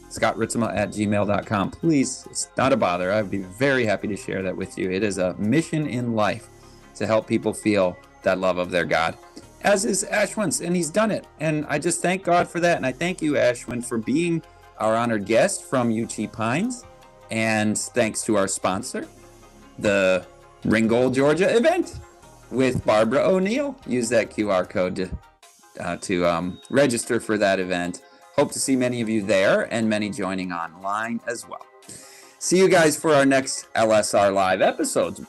ScottRitzema@gmail.com. Please, it's not a bother. I'd be very happy to share that with you. It is a mission in life to help people feel that love of their God, as is Ashwin's, and he's done it. And I just thank God for that. And I thank you, Ashwin, for being our honored guest from C.H.E.A.P Pines. And thanks to our sponsor, the Ringgold, Georgia event with Barbara O'Neill. Use that QR code to register for that event. Hope to see many of you there and many joining online as well. See you guys for our next LSR Live episode.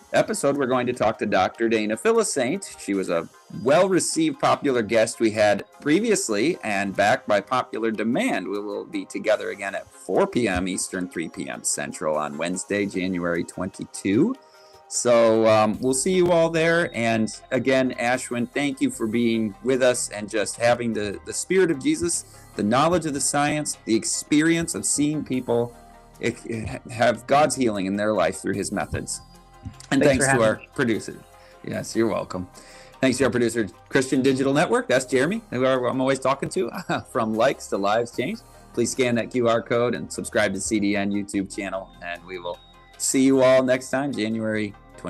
We're going to talk to Dr. Dana Philisaint. She was a well-received popular guest we had previously, and back by popular demand, we will be together again at 4 p.m. Eastern, 3 p.m. Central on Wednesday, January 22. So we'll see you all there. And again, Ashwin, thank you for being with us and just having the spirit of Jesus, the knowledge of the science, the experience of seeing people have God's healing in their life through his methods. And thanks to our producer. Yes, you're welcome. Thanks to our producer, Christian Digital Network. That's Jeremy, who I'm always talking to. From likes to lives changed. Please scan that QR code and subscribe to CDN YouTube channel. And we will see you all next time, January